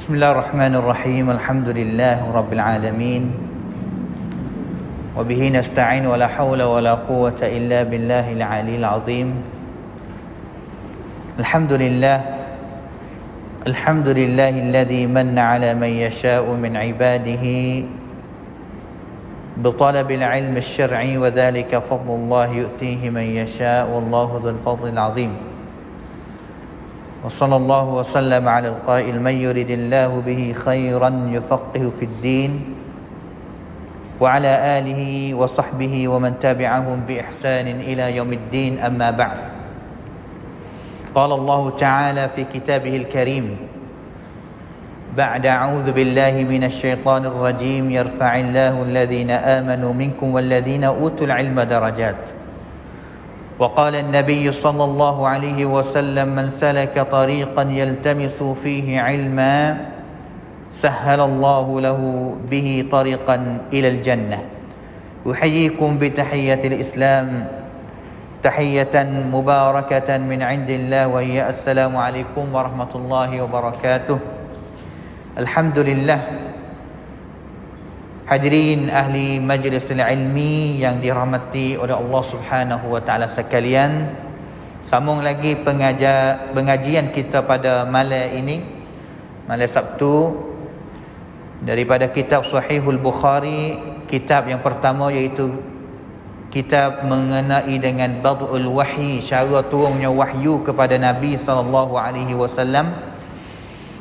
Bismillahirrahmanirrahim. Alhamdulillah rabbil alamin. Wa bihi nasta'in wa la hawla wa la quwwata illa billahil aliyil azim. Alhamdulillahilladzi manna 'ala man yasha'u min 'ibadihi bitalabil 'ilmi asy-syar'i wa dzalika fadlullah yu'tihi man yasha'u wallahu dzul fadlil 'azim. وصلى الله وسلم على القائل من يرد الله به خيرا يفقه في الدين وعلى آله وصحبه ومن تبعهم بإحسان إلى يوم الدين أما بعد. قال الله تعالى في كتابه الكريم بعد أعوذ بالله من الشيطان الرجيم يرفع الله الذين آمنوا منكم والذين أوتوا العلم درجات. وقال النبي صلى الله عليه وسلم من سلك طريقا يلتمس فيه علما سهل الله له به طريقا إلى الجنة. أحييكم بتحية الإسلام تحية مباركة من عند الله وهي السلام عليكم ورحمة الله وبركاته. الحمد لله. Hadirin ahli majlis ilmi yang dirahmati oleh Allah Subhanahu wa taala sekalian, sambung lagi pengajian kita pada malam ini, malam Sabtu, daripada kitab Sahihul Bukhari. Kitab yang pertama iaitu kitab mengenai dengan Bad'ul Wahyi, cara turunnya wahyu kepada Nabi sallallahu alaihi wasallam,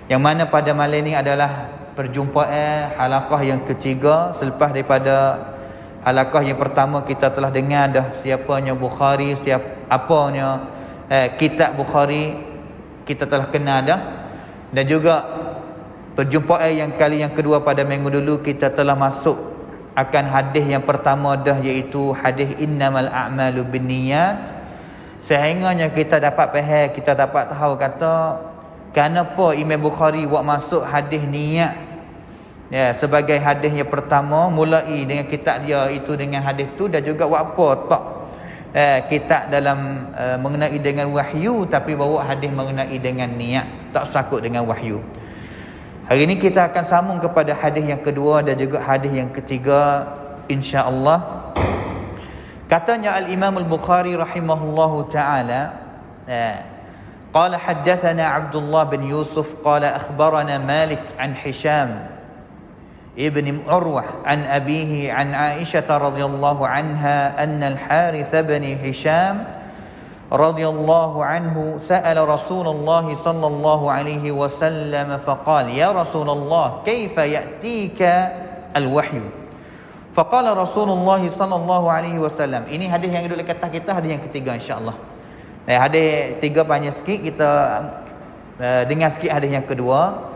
yang mana pada malam ini adalah perjumpaan halaqah yang ketiga selepas daripada halaqah yang pertama. Kita telah dengar dah siapanya Bukhari, apanya kitab Bukhari kita telah kenal dah, dan juga perjumpaan yang kali yang kedua pada minggu dulu kita telah masuk akan hadis yang pertama dah, iaitu hadis innamal a'malu binniyat. Sehingganya kita dapat faham, kita dapat tahu kata kenapa Imam Bukhari buat masuk hadis niat ya sebagai hadis yang pertama, mulai dengan kitab dia itu dengan hadis tu, dan juga buat apa tak kitab dalam mengenai dengan wahyu tapi bawa hadis mengenai dengan niat, tak sakut dengan wahyu. Hari ini kita akan sambung kepada hadis yang kedua dan juga hadis yang ketiga insya-Allah. Katanya Al-Imam Al-Bukhari rahimahullahu taala, قال حدثنا عبد الله بن يوسف قال أخبرنا مالك عن حشام ابن عروة عن أبيه عن عائشة رضي الله عنها أن الحارث بن هشام رضي الله عنه سأل رسول الله صلى الله عليه وسلم فقال يا رسول الله كيف يأتيك الوحي فقال رسول الله صلى الله عليه وسلم. Ini hadis yang duduk dekat kita, hadis yang ketiga insya-Allah. Hadis tiga panjang sikit, kita dengar sikit hadis yang kedua.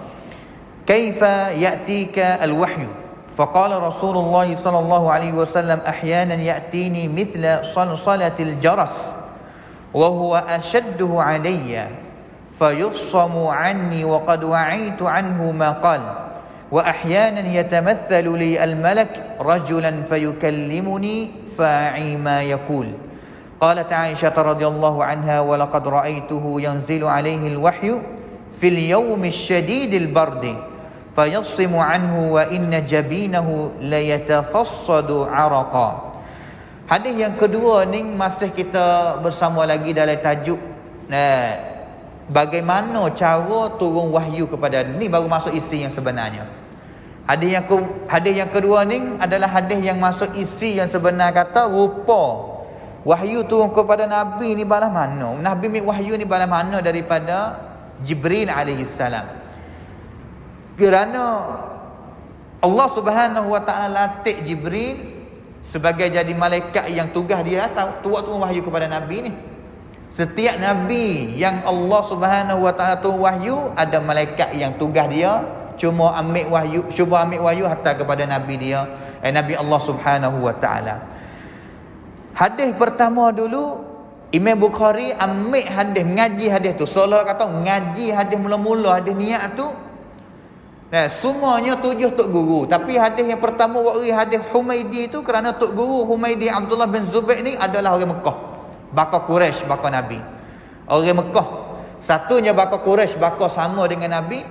Kaifa ya'tika al-wahyu? Faqala Rasulullah sallallahu alaihi wasallam ahyanan ya'tini mithla salsalatil jaras wa huwa ashadduhu alayya fayufsamu anni wa qad wa'itu anhu ma qala wa ahyanan yatamathalu li al-malak rajulan fayukallimuni fa'i ma yaqul. قالت عائشة رضي الله عنها ولقد رأيته ينزل عليه الوحي في اليوم الشديد البرد فيصم عنه وإن جبينه ليتفصد عرقا. Hadis yang kedua ni masih kita bersama lagi dalam tajuk bagaimana cara turun wahyu kepada ni, baru masuk isi yang sebenarnya. Hadis yang kedua ni adalah hadis yang masuk isi yang sebenar, kata rupa wahyu turun kepada Nabi ni bala mana? Nabi ambil wahyu ni bala mana? Daripada Jibril alaihi salam. Kerana Allah Subhanahu wa taala latih Jibril sebagai jadi malaikat yang tugas dia turun wahyu kepada Nabi ni. Setiap nabi yang Allah Subhanahu wa taala turun wahyu, ada malaikat yang tugas dia cuma ambil wahyu hatta kepada nabi dia, Nabi Allah Subhanahu wa taala. Hadis pertama dulu Imam Bukhari ambil hadis, mengaji hadis tu, seolah kata mengaji hadis mula-mula, hadis niat tu. Semuanya tujuh tok guru, tapi hadis yang pertama waktu hadis Humaidi tu kerana tok guru Humaidi Abdullah bin Zubair ni adalah orang Mekah, bakal Quraisy, bakal Nabi. Orang Mekah. Satunya bakal Quraisy, bakal sama dengan Nabi.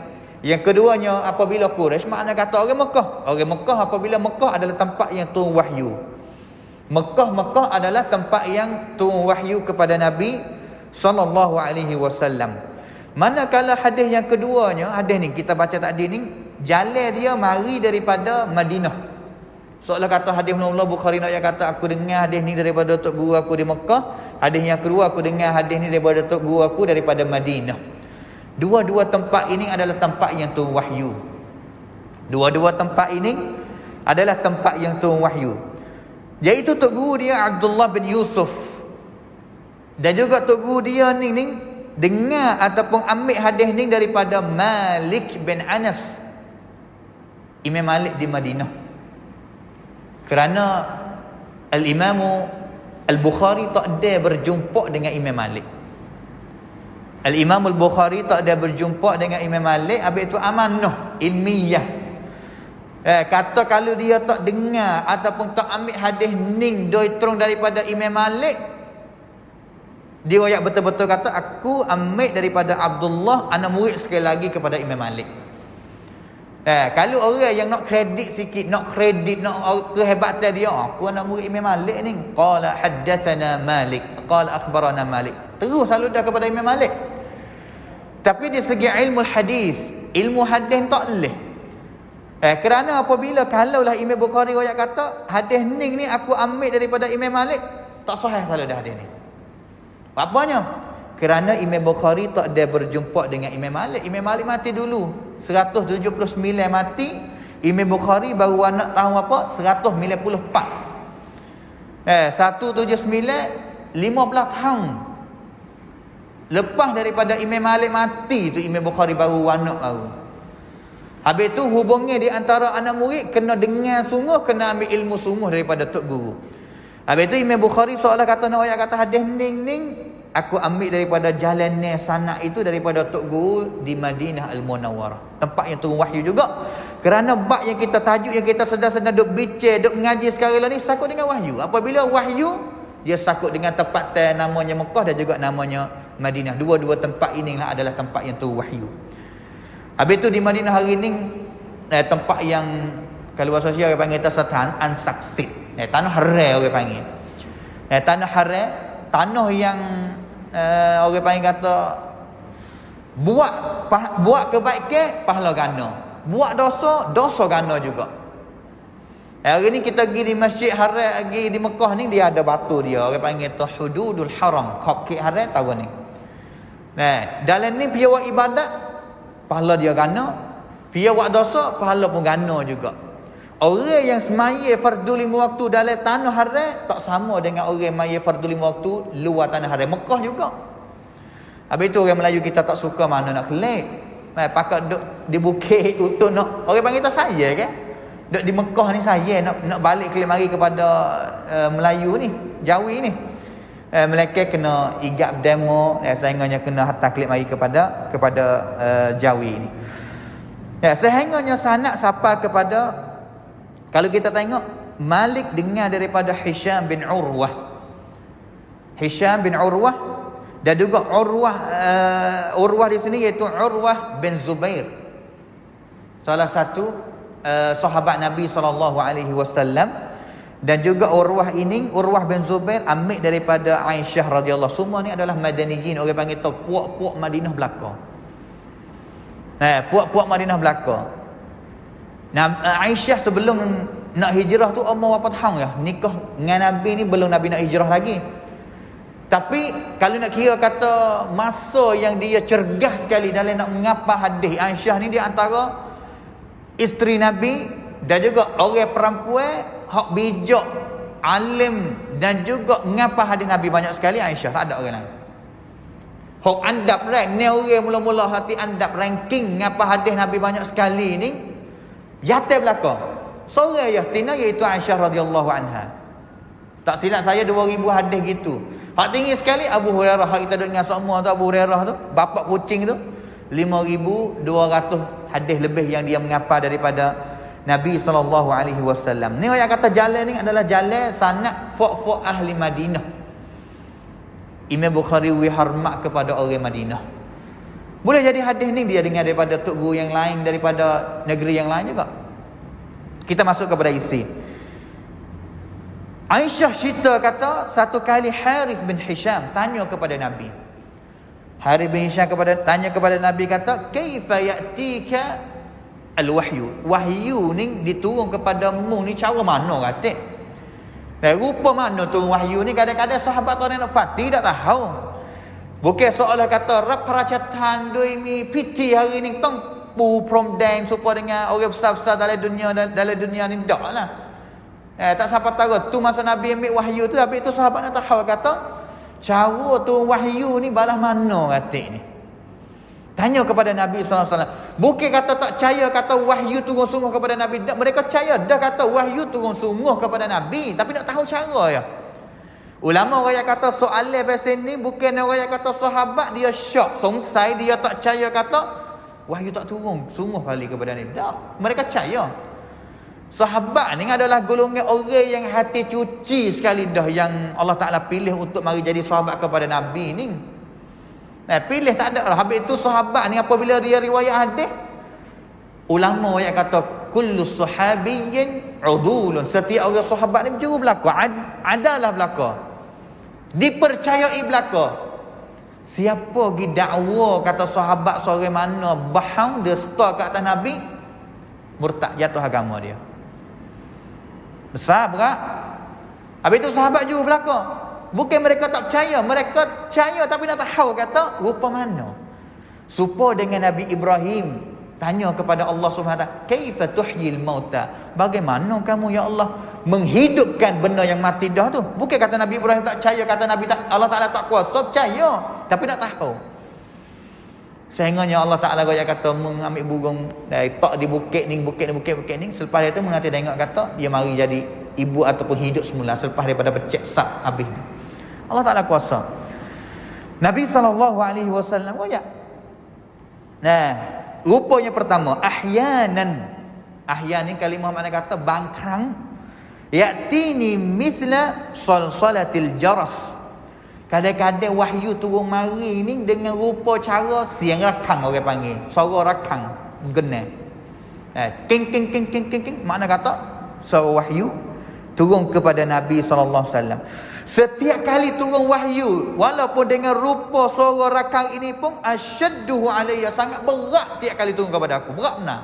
Yang keduanya, apabila Quraisy, makna kata orang Mekah. Orang Mekah apabila Mekah adalah tempat yang turun wahyu. Mekah adalah tempat yang turun wahyu kepada Nabi sallallahu alaihi wasallam. Manakala hadis yang keduanya, hadis ni kita baca tadi ni, jalan dia mari daripada Madinah. Seolah kata hadis Nabi Bukhari nak kata aku dengar hadis ni daripada tok guru aku di Mekah. Hadis yang kedua aku dengar hadis ni daripada tok guru aku daripada Madinah. Dua-dua tempat ini adalah tempat yang turun wahyu. Dua-dua tempat ini adalah tempat yang turun wahyu. Iaitu tok guru dia Abdullah bin Yusuf. Dan juga tok guru dia ni dengar ataupun ambil hadis ni daripada Malik bin Anas. Imam Malik di Madinah. Kerana Al-Imam Al-Bukhari tak ada berjumpa dengan Imam Malik. Al-Imam Al-Bukhari tak ada berjumpa dengan Imam Malik. Habis itu amanah ilmiah. Kata kalau dia tak dengar ataupun tak ambil hadis ni terung daripada Imam Malik, dia royak betul-betul kata aku ambil daripada Abdullah, anak murid sekali lagi kepada Imam Malik. Kalau orang yang nak kredit sikit, nak kehebatan dia, aku anak murid Imam Malik ni. Qala haddatsana Malik, qala akhbarana Malik. Terus selalu dah kepada Imam Malik. Tapi di segi ilmu hadis, ilmu hadis tak boleh. Kerana apabila kalaulah Imam Bukhari royak kata hadis ni aku ambil daripada Imam Malik, tak sahih kalau dah hadis ni. Apanya? Kerana Imam Bukhari tak ada berjumpa dengan Imam Malik. Imam Malik mati dulu 179 mati. Imam Bukhari baru nak tahu apa 194. 179 15 tahun lepas daripada Imam Malik mati tu Imam Bukhari baru anak baru. Habis tu hubungnya di antara anak murid kena dengar sungguh, kena ambil ilmu sungguh daripada tok guru. Habis tu Imam Bukhari seolah kata nak ayat kata hadis ning aku ambil daripada jalan ni sanad itu daripada tok guru di Madinah Al-Munawwarah. Tempat yang turun wahyu juga. Kerana bab yang kita tajuk yang kita sedang-sedang duk bincang, duk mengaji sekarang ni sakut dengan wahyu. Apabila wahyu dia sakut dengan tempat namanya Mekah dan juga namanya Madinah. Dua-dua tempat inilah adalah tempat yang turun wahyu. Habis tu di Madinah hari ni tempat yang kalau bahasa Syiah orang panggil tasatan unsaksit. Tanah haram orang panggil. Tanah haram, tanah yang orang panggil kata buat kebaikan pahala ganda. Buat dosa ganda juga. Hari ni kita pergi di Masjid Haram lagi di Mekah ni, dia ada batu dia. Orang panggil tu hududul haram, kaki haram tahu ni. Dalam ni piawak ibadat pahala dia gana, dia buat dosa pahala pun gana juga. Orang yang semaya fardu 5 waktu dalam tanah haram tak sama dengan orang semaya fardu 5 waktu luar tanah haram. Mekah juga. Habis tu orang Melayu kita tak suka mana nak kelik. Pakat duk di bukit utun nak. Orang panggil tak saya kan. Duk di Mekah ni saya nak balik kelik mari kepada Melayu ni, Jawi ni. Mereka kena igap demo, sehingga kena hantar klik mari kepada Jawi ni. Sehingga sanad sampai kepada, kalau kita tengok Malik dengar daripada Hisham bin Urwah. Hisham bin Urwah dan juga Urwah di sini iaitu Urwah bin Zubair. Salah satu sahabat Nabi SAW. Dan juga Urwah ini, Urwah bin Zubair ambil daripada Aisyah radhiyallahu. Semua ni adalah Madaniyin, orang panggil tu puak-puak Madinah belaka. Puak-puak Madinah belaka. Aisyah sebelum nak hijrah tu umur berapa tahun ya? Nikah dengan Nabi ni belum Nabi nak hijrah lagi. Tapi kalau nak kira kata masa yang dia cergas sekali dalam nak mengapa hadis, Aisyah ni dia antara isteri Nabi dan juga orang perempuan hak bijak, alim dan juga mengapa hadis Nabi banyak sekali. Aisyah tak ada orang lain. Hak andap rank ni orang mula-mula hati andap ranking mengapa hadis Nabi banyak sekali ni jatuh belakang. Seorang yatina iaitu Aisyah radhiyallahu anha. Tak silap saya 2000 hadis gitu. Hak tinggi sekali Abu Hurairah, hak kita dengar semua tu Abu Hurairah tu, bapak kucing tu 5200 hadis lebih yang dia mengapa daripada Nabi SAW. Ni orang kata jalan ni adalah jalan sanad fuk-fuk ahli Madinah. Imam Bukhari hormat kepada orang Madinah. Boleh jadi hadis ni dia dengar daripada tok guru yang lain, daripada negeri yang lain juga. Kita masuk kepada isi. Aisyah cerita kata, satu kali Harith bin Hisham tanya kepada Nabi. Harith bin Hisham tanya kepada Nabi kata, "Kaifa ya'tika al-wahyu?" Wahyu ni diturun kepadamu ni cara mana kata? Rupa mana turun wahyu ni? Kadang-kadang sahabat orang nak fati tak tahu. Bukan seolah kata rap peracatan doi mi piti hari ni tong pu prom dance supaya dengan orang besar-besar dalam dunia ni dak lah. Tak siapa tahu tu masa Nabi ambil wahyu tu, habis tu sahabat nak tahu kata cara turun wahyu ni balas mana kata ni. Tanya kepada Nabi SAW. Bukan kata tak percaya kata wahyu turun sungguh kepada Nabi. Mereka percaya dah kata wahyu turun sungguh kepada Nabi. Tapi nak tahu cara ya. Ulama orang yang kata soalan pasal ni bukan orang yang kata sahabat dia syok, songsai, dia tak percaya kata wahyu tak turun sungguh kali kepada Nabi. Tak. Mereka percaya. Sahabat ni adalah golongan orang yang hati cuci sekali dah, yang Allah Ta'ala pilih untuk mari jadi sahabat kepada Nabi ni. Pilih tak ada lah. Habis itu sahabat ni apabila dia riwayat hadis, ulama yang kata kullu sahabiyyin udulun, setiap orang sahabat ni berjuru belaka, adalah belaka, dipercayai belaka. Siapa pergi dakwa kata sahabat seorang mana bahang dusta ke atas Nabi, murtad, jatuh agama dia. Besar berat. Habis itu sahabat juru belaka. Bukan mereka tak percaya, mereka percaya tapi nak tahu kata rupa mana. Supaya dengan Nabi Ibrahim tanya kepada Allah Subhanahu Wa Taala, "Kaifa tuhyil mauta?" Bagaimana kamu ya Allah menghidupkan benda yang mati dah tu? Bukan kata Nabi Ibrahim tak percaya, kata Nabi tak, Allah Taala tak kuasa, percaya tapi nak tahu. Sehingganya Allah Taala gaya kata mengambil burung dari tak di bukit ni, selepas itu menanti tengok kata dia mari jadi ibu ataupun hidup semula selepas daripada becek sap habis. Allah Ta'ala kuasa. Nabi SAW kaya. Nah, rupanya pertama, ahyanan ni kalimah makna kata bangkrang. Ya'tini mithla salsalatil jaras. Kadang-kadang wahyu turun mari ni dengan rupa cara siang rakang orang panggil. Suara rakang genah. King king king king king king, makna kata suara wahyu turun kepada Nabi SAW. Setiap kali turun wahyu, walaupun dengan rupa suara rakang ini pun, asyadduhu alayya, sangat berat tiap kali turun kepada aku. Berat benar.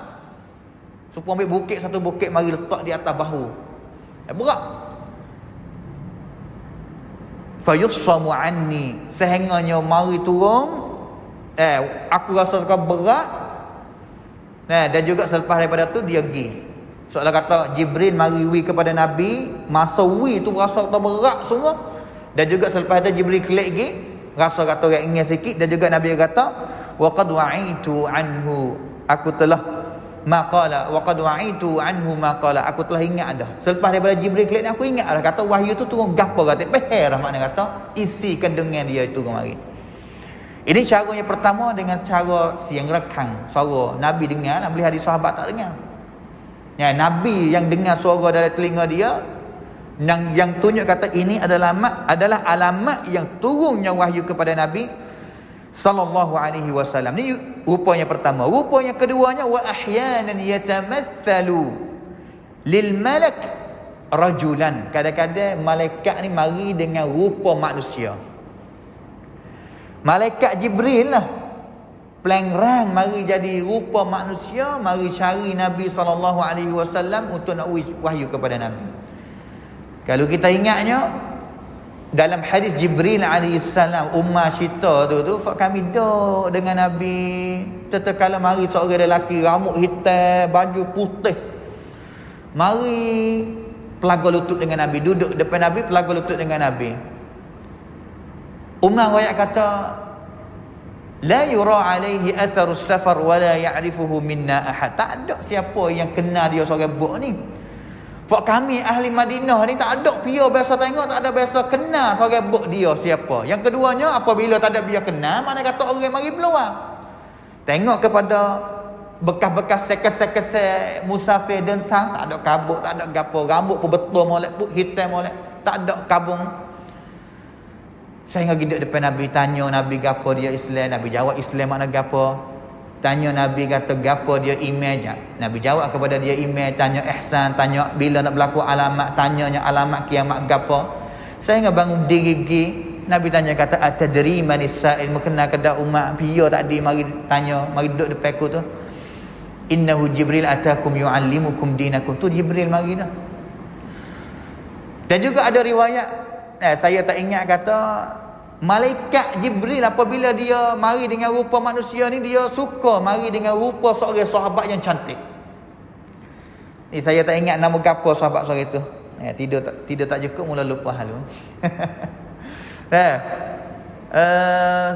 Supaya ambil bukit, satu bukit mari letak di atas bahu. Berat. Fayussamu anni, sehingganya mari turun, aku rasa berat. Dan juga selepas daripada tu dia pergi. Soalan kata Jibril mari wi kepada Nabi, masa wi tu rasa kata berat sungguh. Dan juga selepas itu Jibril kelik lagi, rasa kata orang ingin sikit. Dan juga Nabi kata wa qad wa'itu anhu, aku telah maqala wa qad wa'itu anhu maqala, aku telah ingat dah. Selepas daripada Jibril kelik ni aku ingat dah kata wahyu tu turun gapo kata. Beher makna kata isi kandungan dia itu kemari. Ini caranya pertama dengan cara siang rekang suara Nabi dengar, boleh hadis sahabat tak dengar. Ya, Nabi yang dengar suara dalam telinga dia, yang tunjuk kata ini adalah alamat yang turunnya wahyu kepada Nabi sallallahu alaihi wasallam. Ni rupanya pertama. Rupanya keduanya, wa ahyanan yatamathalu lil malak rajulan. Kadang-kadang malaikat ni mari dengan rupa manusia. Malaikat Jibril lah pelangrang mari jadi rupa manusia, mari cari Nabi SAW untuk nak wahyu kepada Nabi. Kalau kita ingatnya dalam hadis Jibril alaihissalam, ummah cerita tu kami duduk dengan Nabi, tatkala mari seorang lelaki rambut hitam, baju putih, mari pelaga lutut dengan Nabi, duduk depan Nabi, pelaga lutut dengan Nabi. Ummah royak kata la yura alaihi atharus safar wa la ya'rifuhu minna ahad. Tak ada siapa yang kenal dia seorang buk ni. Fak kami ahli Madinah ni tak ada pia biasa tengok, tak ada biasa kenal seorang buk dia siapa. Yang keduanya, apabila tak ada biar kenal, mana kata orang mari peluang. Tengok kepada bekas-bekas sekes-sekes musafir dentang, tak ada kabut, tak ada gapo, rambut pun betul molek, pun hitam molek, tak ada kabung. Saya pergi duduk depan Nabi, tanya Nabi gapo dia Islam. Nabi jawab Islam makna gapo. Tanya Nabi kata gapo dia iman je. Nabi jawab kepada dia iman. Tanya ihsan, tanya bila nak berlaku alamat, tanyanya alamat kiamat gapo. Saya ingat bangun diri. Nabi tanya kata atadri manis sa'il, mengenal kedak umat piyo tadi mari tanya, mari duduk depan aku tu. Innahu Jibril atakum yuallimukum dinakum. Tu Jibril mari dah. Dan juga ada riwayat, saya tak ingat kata malaikat Jibril apabila dia mari dengan rupa manusia ni, dia suka mari dengan rupa seorang sahabat yang cantik. Saya tak ingat nama gapo sahabat seorang itu. Tidur tak cukup mula lupa halu.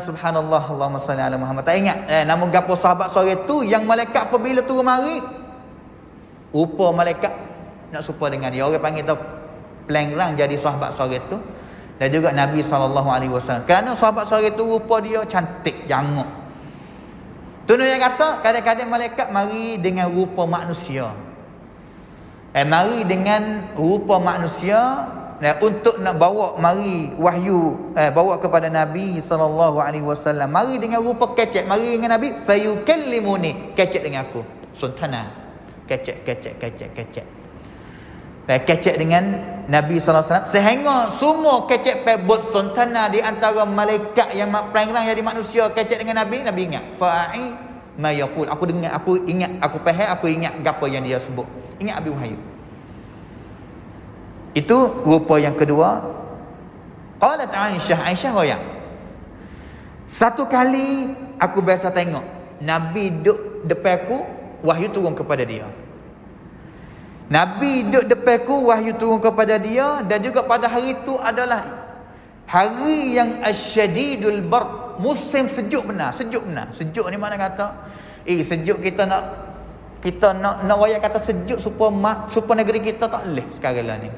Subhanallah, Allahumma salli ala Muhammad. Tak ingat nama gapo sahabat seorang itu yang malaikat apabila turun mari, rupa malaikat nak serupa dengan dia. Orang panggil tu pelangrang jadi sahabat seorang itu. Dan juga Nabi SAW. Kerana sahabat seorang itu rupa dia cantik, jangok. Tu yang kata kadang-kadang malaikat mari dengan rupa manusia. Mari dengan rupa manusia untuk nak bawa mari wahyu bawa kepada Nabi SAW. Mari dengan rupa kecek, mari dengan Nabi fayukallimuni, kecek dengan aku. Suntana. Kecek. Kecek dengan Nabi SAW. Sehingga semua kecek pebut suntana di antara malaikat yang perangrang jadi manusia kecek dengan Nabi. Nabi ingat fa'i ma yaqul. Aku dengar, aku ingat, aku faham, aku ingat apa yang dia sebut. Ingat Abi Wahyu. Itu rupa yang kedua. Qalat Aisyah royak. Satu kali aku biasa tengok Nabi duduk depan aku, wahyu turun kepada dia. Nabi duduk depanku, wahyu turun kepada dia. Dan juga pada hari itu adalah hari yang asyadidul bard, musim sejuk benar. Sejuk ni mana kata sejuk kita nak royak kata sejuk supaya negeri kita tak leh sekarang lah ni.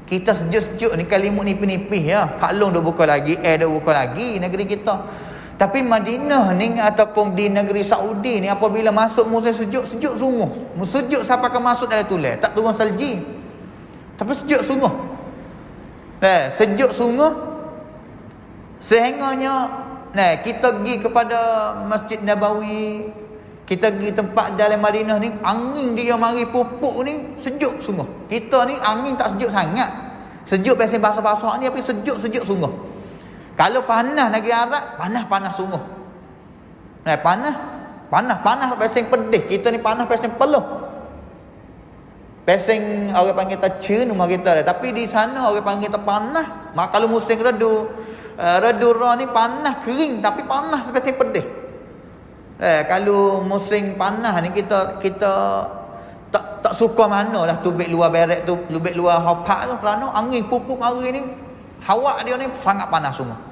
Kita sejuk-sejuk ni kalimut nipis-nipis ya. Paklong dah buka lagi, dah buka lagi negeri kita. Tapi Madinah ni ataupun di negeri Saudi ni apabila masuk musim sejuk sungguh. Sejuk sampai ke masuk dalam tulang, tak turun salji. Tapi sejuk sungguh. Sejuk sungguh. Sehingganya kita pergi kepada Masjid Nabawi, kita pergi tempat dalam Madinah ni, angin dia mari pupuk ni sejuk sungguh. Kita ni angin tak sejuk sangat. Sejuk biasa basah-basah ni tapi sejuk sungguh. Kalau panas negeri Arab, panas sungguh. Panas pasang pedih. Kita ni panas pasang peluh. Pasang orang panggil tak cun rumah kita dah. Tapi di sana orang panggil tak panas. Maka kalau musim redu ni panas kering tapi panas pasang pedih. Kalau musim panas ni kita tak suka mana dah tubik luar beret tu, tubik luar hopak tu, kerana angin pupuk hari ni hawa dia ni sangat panas sungguh.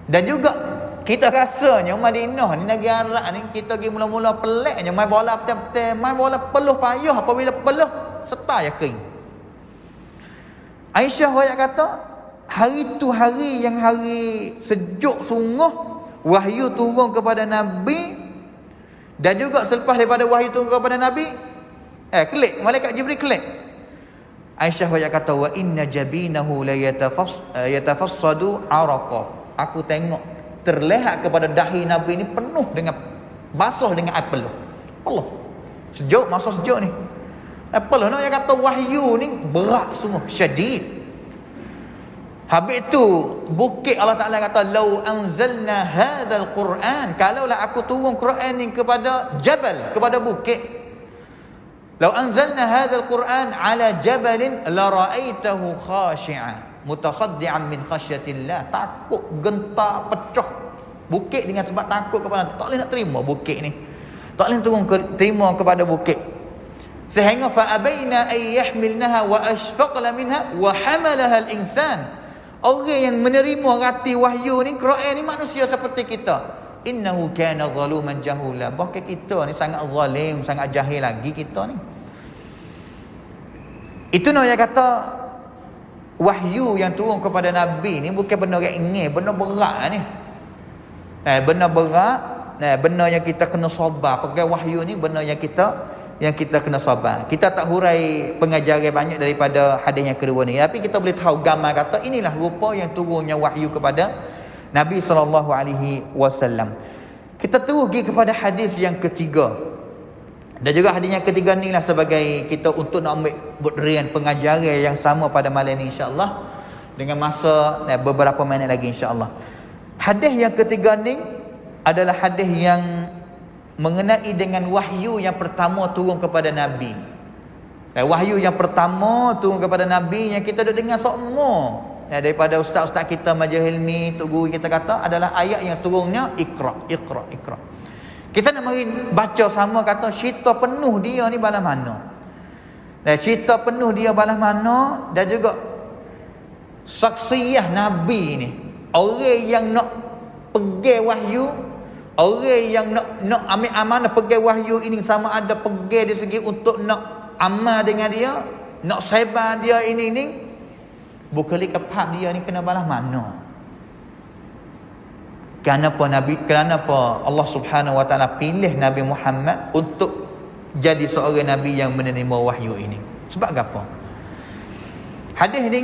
Dan juga kita rasanya Madinah ni negeri Arab ni kita pergi mula-mula peliknya main bola betul-betul, main bola peluh payah, apabila peluh serta ya kering. Aisyah royak kata hari tu hari yang hari sejuk sungguh, wahyu turun kepada Nabi. Dan juga selepas daripada wahyu turun kepada Nabi, kelik malaikat Jibril kelik. Aisyah royak kata wa inna jabinahu la yatafassadu araqa. Aku tengok terlihat kepada dahi Nabi ni penuh dengan basah dengan air peluh. Allah. Sejuk, masa sejuk ni. Air peluh nak kata wahyu ni berat sungguh, syadid. Habis tu bukit Allah Taala kata lau anzalna hadzal Quran, kalaulah aku turun Quran ni kepada jabal, kepada bukit. Lau anzalna hadzal Quran ala jabalin la ra'aitahu khashi'an mutasaddian min khasyatillah. Takut gentar pecah bukit dengan sebab takut kepada tak boleh nak terima bukit ni, tak boleh terima kepada bukit. Sehingga fa abaina ay yahmilnaha wa ashfaqna minha wa hamalaha al-insan. Orang yang menerima rati wahyu ni, Quran ni manusia seperti kita. Innahu kana zaluman jahula. Bahkan kita ni sangat zalim, sangat jahil lagi kita ni. Itu nak kata wahyu yang turun kepada Nabi ni bukan benda ringan, benda berat ni. Benda berat, benda yang kita kena sabar. Pakai wahyu ni benda yang kita yang kita kena sabar. Kita tak hurai pengajaran banyak daripada hadis yang kedua ni, tapi kita boleh tahu gambar kata inilah rupa yang turunnya wahyu kepada Nabi SAW. Kita terus pergi kepada hadis yang ketiga. Dan juga hadis yang ketiga ni lah sebagai kita untuk nak ambil berian pengajaran yang sama pada malam ni insya-Allah, dengan masa beberapa minit lagi insya-Allah. Hadis yang ketiga ni adalah hadis yang mengenai dengan wahyu yang pertama turun kepada Nabi. Wahyu yang pertama turun kepada Nabi yang kita duk dengar semua daripada ustaz-ustaz kita Majlis Ilmi, tok guru kita kata adalah ayat yang turunnya Iqra, Iqra, Iqra. Kita nak mari baca sama, kata cerita penuh dia ni balas mana. Dan cerita penuh dia balas mana, dan juga saksiyah Nabi ni, orang yang nak pegang wahyu, orang yang nak ambil amanah pegang wahyu ini, sama ada pegang dari segi untuk nak amal dengan dia, nak sebar dia ini bukan kepap dia ni kena balas mana. Kenapa Allah Subhanahu Wa Taala pilih Nabi Muhammad untuk jadi seorang nabi yang menerima wahyu ini? Sebab apa? Hadis ni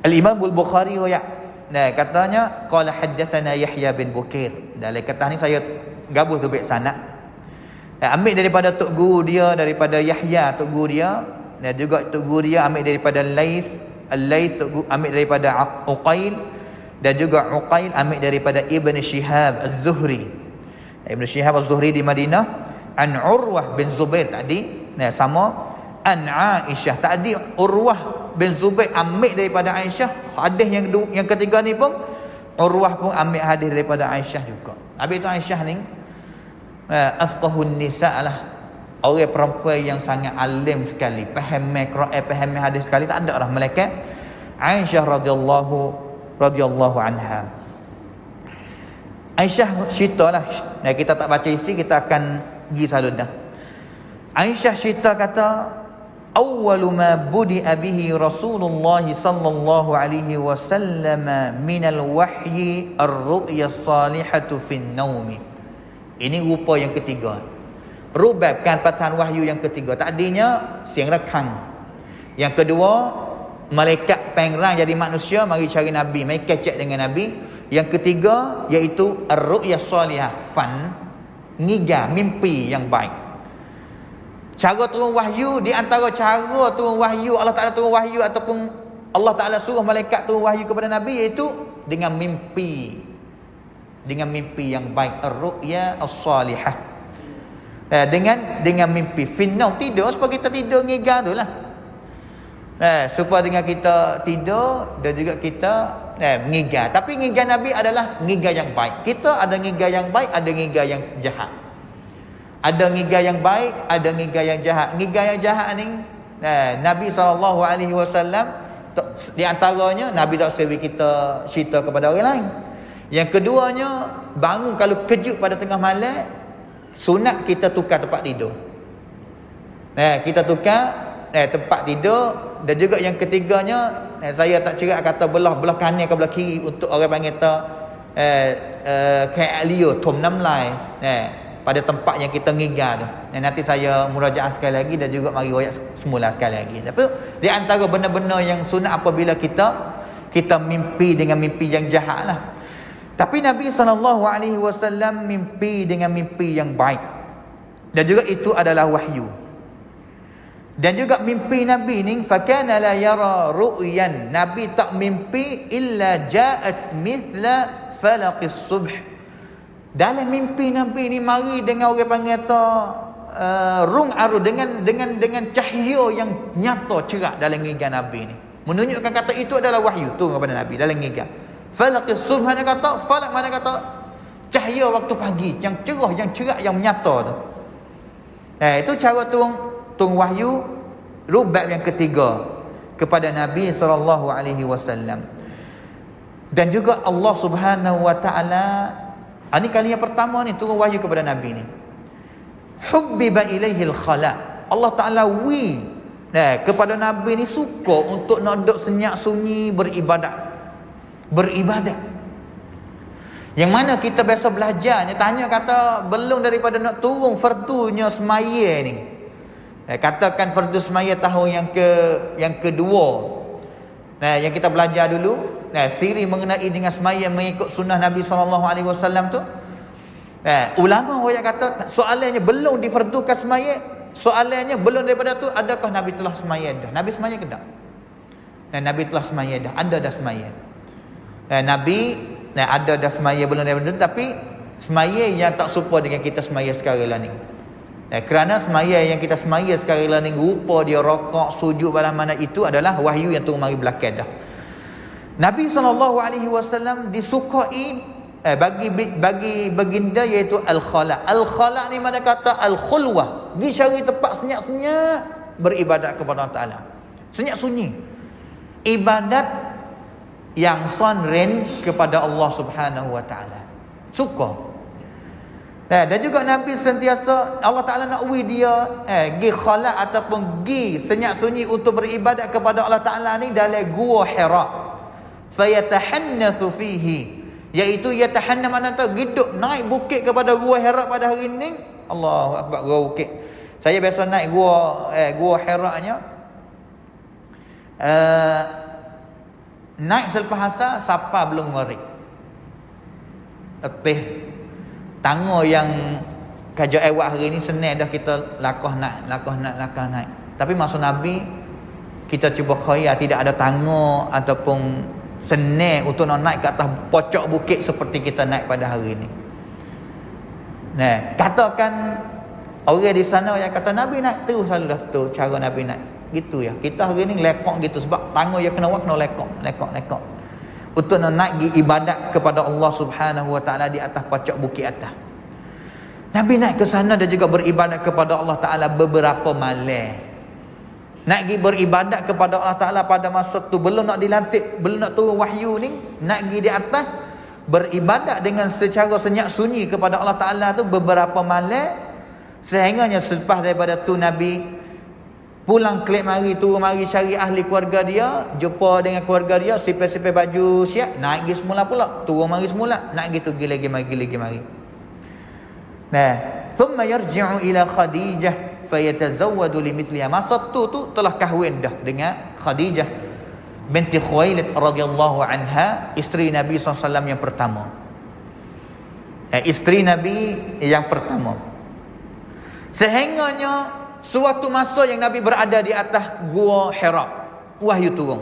Al-Imam Al-Bukhari katanya qala haddatsana Yahya bin Bukair. Dalam kata ni saya gabung tu baik sanad. Ambil daripada tok guru dia, daripada Yahya tok guru dia, dan juga tok guru dia ambil daripada Laith, Al-Laith ambil daripada Uqail, dan juga Uqail ambil daripada Ibn Shihab Az-Zuhri. Ibn Shihab Az-Zuhri di Madinah, an Urwah bin Zubair tadi, sama an Aisyah tadi. Urwah bin Zubair ambil daripada Aisyah. Hadis yang ketiga ni pun Urwah pun ambil hadis daripada Aisyah juga. Habis itu Aisyah ni afqahun nisa lah, orang perempuan yang sangat alim sekali, faham Quran, faham hadis sekali, tak ada lah malaikat. Aisyah radhiyallahu anha. Aisyah cerita lah, kita tak baca isi, kita akan pergi salun dah. Aisyah cerita kata, awwalu ma budi'a bihi Rasulullah sallallahu alaihi wasallam min al-wahyi ar-ru'ya as-salihatu fin naumi. Ini rupa yang ketiga. Rubabkan patahan wahyu yang ketiga. Tadinya siang rekang. Yang kedua, malaikat pengerang jadi manusia mari cari Nabi, mari kecek dengan Nabi. Yang ketiga iaitu ar-ru'ya salihah, fan, ngiga, mimpi yang baik. Cara turun wahyu, di antara cara turun wahyu, Allah Ta'ala turun wahyu ataupun Allah Ta'ala suruh malaikat turun wahyu kepada Nabi, iaitu dengan mimpi. Dengan mimpi yang baik, ar-ru'ya as-salihah. Dengan mimpi. Finnaum, tidur supaya kita tidur ngiga tu lah. Supaya dengan kita tidur dan juga kita ngiga. Tapi ngiga Nabi adalah ngiga yang baik. Kita ada ngiga yang baik, ada ngiga yang jahat. Ada ngiga yang baik, ada ngiga yang jahat. Ngiga yang jahat ni Nabi SAW di antaranya Nabi tak suruh kita cerita kepada orang lain. Yang keduanya, bangun kalau kejut pada tengah malam, sunat kita tukar tempat tidur. Kita tukar tempat tidur. Dan juga yang ketiganya, saya tak cerak kata belah kanan ke belah kiri untuk orang panggil kayak Leo Tom Namlai pada tempat yang kita ngiga tu. Nanti saya murajaah sekali lagi dan juga mari royak semula sekali lagi. Tapi di antara benda-benda yang sunat apabila kita mimpi dengan mimpi yang jahat lah. Tapi Nabi SAW mimpi dengan mimpi yang baik. Dan juga itu adalah wahyu. Dan juga mimpi Nabi ni, fakana la yara ru'yan, Nabi tak mimpi illa ja'at mithla falaqis subh. Dalam mimpi Nabi ni mari dengan orang panggil rung aru, dengan cahaya yang nyata cerah dalam ngiga Nabi ni, menunjukkan kata itu adalah wahyu turun kepada Nabi dalam ngiga. Falaqis subh mana kata, falaq mana kata cahaya waktu pagi yang cerah yang nyata tu. Itu cara turun wahyu rubab yang ketiga kepada Nabi SAW. Dan juga Allah Subhanahu Wa Taala, ini kali yang pertama ni turun wahyu kepada Nabi ni. Hubbiba ilaihil khala, Allah Taala kepada Nabi ni suka untuk nak duduk senyap sunyi beribadat. Yang mana kita biasa belajarnya, tanya kata belum daripada nak turun fardunya semaya ni. Katakan fardu semaya tahun yang kedua. Yang kita belajar dulu, siri mengenai dengan semaya mengikut sunnah Nabi SAW tu. Ulama orang kata soalannya belum difardukan semaya. Soalannya belum daripada tu, adakah Nabi telah semaya dah? Nabi semaya ke tak? Nabi telah semaya dah, ada dah semaya. Nabi ada dah semaya belum daripada tu, tapi semaya yang tak serupa dengan kita semaya sekarang lah ni. Kerana semaya yang kita semaya sekarang lah ni, rupa dia rokok, sujud pada mana itu adalah wahyu yang turun mari belakang dah. Nabi SAW disukai bagi baginda iaitu al-khala. Al-khala ni mana kata al-khulwah, pergi cari tempat senyap-senyap beribadat kepada Allah Ta'ala, senyap sunyi, ibadat yang sonren kepada Allah Subhanahu Wa Ta'ala, suka. Dan juga Nabi sentiasa Allah Ta'ala nak uwi dia pergi khala ataupun pergi senyap sunyi untuk beribadat kepada Allah Ta'ala ni dalam gua Hira. Fayatahannathu fihi, iaitu yatahanna mana tahu hidup naik bukit kepada gua Hira pada hari ni. Allahu akbar, gua bukit. Saya biasa naik gua Hira-nya. Naik selepas asar, siapa belum ngari letih tangga yang kaja awak hari ni senang dah kita lakah naik. Tapi masa Nabi kita cuba khayal tidak ada tangga ataupun senang untuk nak naik ke atas pocok bukit seperti kita naik pada hari ni. Katakan orang di sana yang kata Nabi naik terus selalu dah tu cara Nabi naik. Gitu ya. Kita hari ni lekok gitu sebab tangga yang kena lekok. Untuk nak naik ibadat kepada Allah Subhanahu Wa Ta'ala di atas pocok bukit atas. Nabi naik ke sana dan juga beribadat kepada Allah Ta'ala beberapa malam. Nak pergi beribadat kepada Allah Ta'ala pada masa tu belum nak dilantik, belum nak turun wahyu ni, nak pergi di atas beribadat dengan secara senyap sunyi kepada Allah Ta'ala tu beberapa malam. Sehingganya selepas daripada tu Nabi pulang kelip mari, turun mari cari ahli keluarga dia, jumpa dengan keluarga dia, sipir-sipir baju siap, naik pergi semula pula, turun mari semula, nak gitu pergi lagi mari. Thumma yarji'u ila Khadijah fayatazawwadu limithliha. Masa tu telah kahwin dah dengan Khadijah binti Khuwailid radhiyallahu anha, isteri Nabi SAW yang pertama. Isteri Nabi yang pertama. Sehingganya suatu masa yang Nabi berada di atas gua Hira, wahyu turun.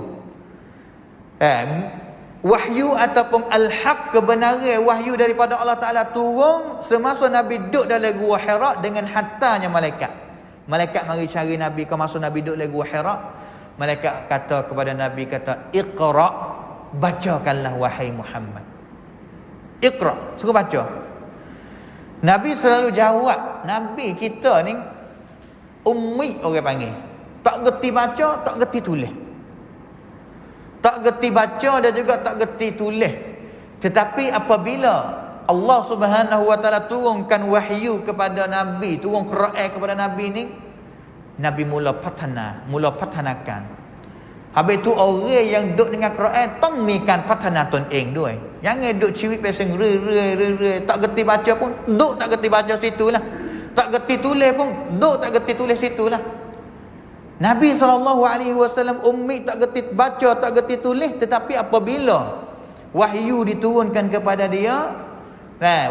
Wahyu ataupun al-haq, kebenaran wahyu daripada Allah Ta'ala turun semasa Nabi duduk dalam gua Hira dengan hantarnya malaikat. Malaikat mari cari Nabi ke masa Nabi duduk dalam gua Hira. Malaikat kata kepada Nabi, kata Iqra, bacakanlah wahai Muhammad. Iqra, suruh baca. Nabi selalu jawab. Nabi kita ni ummi orang panggil, tak gerti baca, tak gerti tulis. Tak gerti baca dan juga tak gerti tulis. Tetapi apabila Allah Subhanahu Wa Ta'ala turunkan wahyu kepada Nabi, turun Quran kepada Nabi ni, Nabi mula patanakan. Habis tu orang yang duduk dengan Quran tengmikan patanatun eng doi. Jangan duduk cirit pasang re tak gerti baca pun, duduk tak gerti baca situlah. Tak gerti tulis pun, duk tak gerti tulis situlah. Nabi SAW ummi, tak gerti baca, tak gerti tulis. Tetapi apabila wahyu diturunkan kepada dia,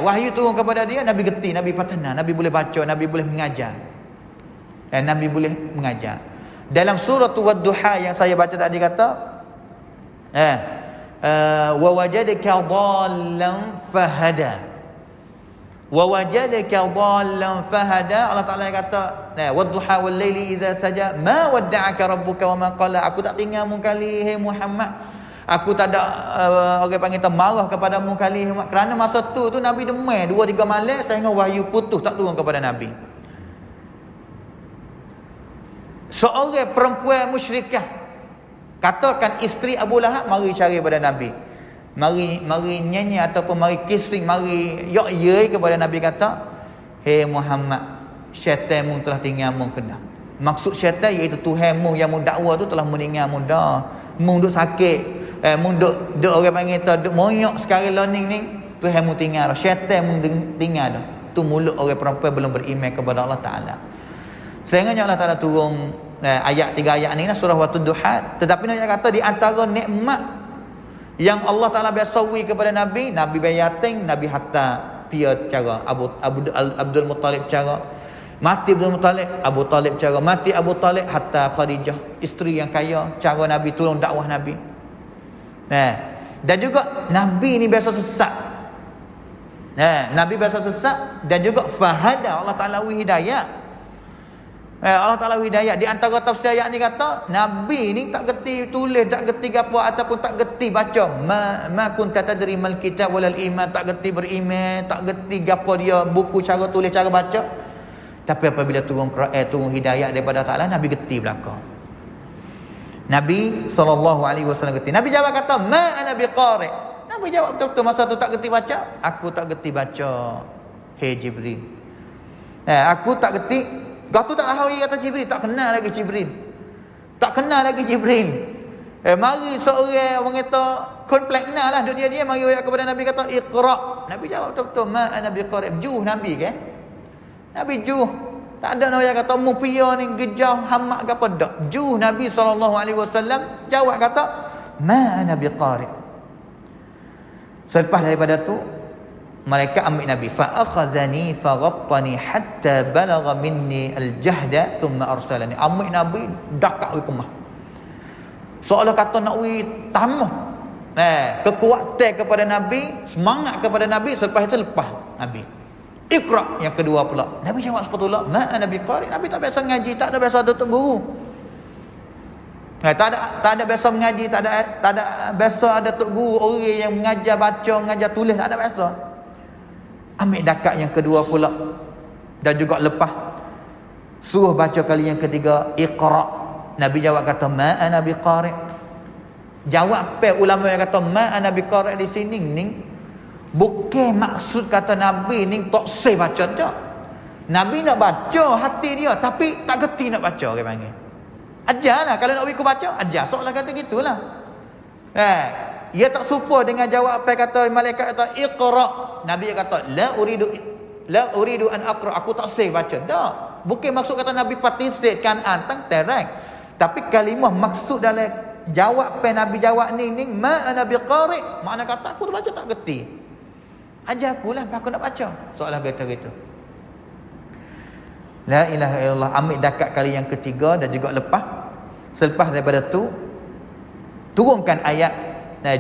wahyu turun kepada dia, Nabi gerti, Nabi patana, Nabi boleh baca, Nabi boleh mengajar. Nabi boleh mengajar. Dalam surah Wad-Duha yang saya baca tadi kata, wa wajadaka dhallan fahada. Wa wajadaka dhallan fahada. Allah Ta'ala kata, wadduha wal laili idza saja ma wadda'aka rabbuka wa ma qala. Aku tak tinggalmu kali hai Muhammad. Aku tak ada orang panggil marah kepadamu kali Muhammad. Kerana masa tu Nabi demam 2-3 malam sehingga wahyu putus tak turun kepada Nabi. Seorang perempuan musyrikah, katakan isteri Abu Lahab, mari cari pada Nabi. Mari nyanyi ataupun mari kissing, mari yok-yoi kepada Nabi, kata, "Hei Muhammad, syaitanmu telah tinggalmu kena." Maksud syaitan iaitu Tuhanmu yang mu dakwa tu telah meninggalmu dah. Mu duk sakit, mu duk orang panggil tu duk moyok sekarang learning ni. Tuhan mu tinggal dah, syaitan mu tinggal dah. Tu mulut orang perempuan belum beriman kepada Allah Ta'ala. Sehingga Allah Ta'ala turun ayat 3 ayat ni lah, surah Watud Duhat. Tetapi nak kata di antara nikmat yang Allah Ta'ala biasa wi kepada Nabi bayating, Nabi hatta pia cara Abdul Muttalib cara mati Abdul Muttalib, Abu Talib cara mati Abu Talib, hatta Khadijah isteri yang kaya, cara Nabi tolong dakwah Nabi. Dan juga Nabi ni biasa sesat. Nabi biasa sesat dan juga fahada, Allah Ta'ala wi hidayah. Allah Ta'ala wi hidayah. Di antara tafsir ayat ni kata Nabi ni tak gerti tulis, tak gerti apa ataupun tak gerti baca. Ma kunta tadri mal kitab walal iman, tak gerti beriman, tak gerti gapo dia buku, cara tulis, cara baca. Tapi apabila turun Quran, turun hidayah daripada Allah Ta'ala, Nabi gerti belaka. Nabi SAW gerti. Nabi jawab kata, ma ana biqari'. Nabi jawab betul-betul masa tu tak gerti baca. Aku tak gerti baca. Hei Jibril. Aku tak gerti. Kau tu tak tahu kata Jibril. Tak kenal lagi Jibril. Tak kenal lagi Jibril. Mari seorang orang kata komplek lah duk dia mari ayat kepada Nabi kata iqra'. Nabi jawab betul-betul ma ana biqari'. Juh Nabi ke? Nabi juh. Tak ada nak kata mu pia ni gejah hamak ke apa dak. Juh Nabi SAW jawab kata ma ana biqari'. Selepas daripada tu malaikat ambil Nabi, fa akhadhani fa ghattani hatta balagha minni al-jahda thumma arsalani. Ambil Nabi dakak wi kemah. Seolah kata nak wi tamah. Kekuatan kepada Nabi, semangat kepada Nabi, selepas itu lepas Nabi. Iqra' yang kedua pula. Nabi jawab sepatutnya, ma ana biqari'. Nabi tak biasa ngaji, tak ada biasa tutup guru. Tak ada biasa mengaji, tak ada biasa ada tok guru orang yang mengajar baca, mengajar tulis, tak ada biasa. Ambil dakat yang kedua pula. Dan juga lepas suruh baca kali yang ketiga, iqra'. Nabi jawab kata ma ana biqari'. Jawab pe ulama yang kata ma ana biqari' di sini ni bukan maksud kata Nabi ni tak say baca dak. Nabi nak baca hati dia tapi tak gerti nak baca, orang panggil. Ajarlah kalau nak ikut baca, ajar. Seolah kata gitulah. Ia tak serupa dengan jawab apa kata malaikat kata iqra'. Nabi kata la uridu an aqra'. Aku tak say baca. Tak. Bukan maksud kata Nabi patiskan antang terang. Tapi kalimah maksud dalam jawab apa Nabi jawab ni ma ana biqari'. Makna kata aku baca tak gerti. Ajar akulah aku nak baca. Seolah kata gitu. La ilaha illallah. Ambil dakat kali yang ketiga dan juga lepas. Selepas daripada tu turunkan ayat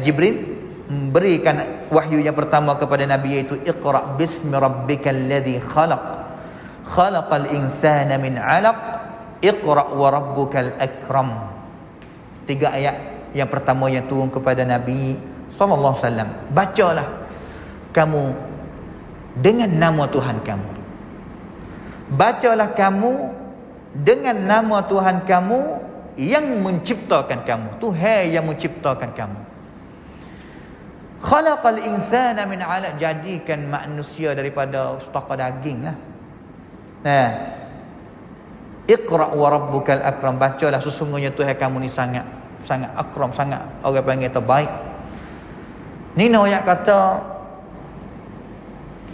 Jibril memberikan wahyu yang pertama kepada Nabi, iaitu iqra' bismi rabbikal ladzi khalaq khalaqal insana min 'alaq iqra' wa rabbukal akram. 3 ayat yang pertama yang turun kepada Nabi sallallahu alaihi wasallam. Bacalah kamu dengan nama Tuhan kamu. Bacalah kamu dengan nama Tuhan kamu yang menciptakan kamu. Tuhan yang menciptakan kamu. Khalaqal insana min 'alaq. Jadikan manusia daripada setakat daging lah. Iqra' wa rabbukal akram. Bacalah sesungguhnya Tuhan kamu ni sangat akram, sangat orang panggil terbaik. Ni ayat kata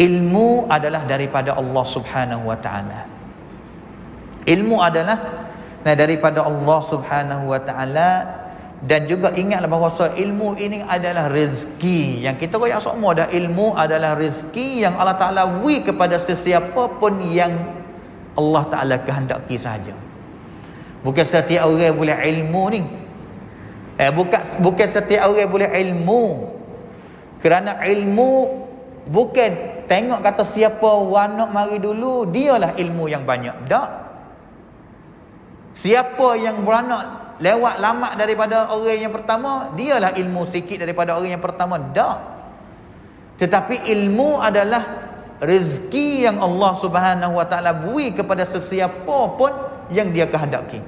ilmu adalah daripada Allah Subhanahu wa taala. Ilmu adalah daripada Allah Subhanahu wa taala. Dan juga ingatlah bahawa ilmu ini adalah rezeki yang kita royak semua dah. Ilmu adalah rezeki yang Allah Taala wi kepada sesiapa pun yang Allah Taala kehendaki sahaja. Bukan setiap orang boleh ilmu ni. Bukan setiap orang boleh ilmu. Kerana ilmu bukan tengok kata siapa wanak mari dulu dialah ilmu yang banyak. Tak. Siapa yang beranak lewat lama daripada orang yang pertama, dialah ilmu sikit daripada orang yang pertama. Tak. Tetapi ilmu adalah rezeki yang Allah Subhanahu wa taala beri kepada sesiapa pun yang dia kehendaki.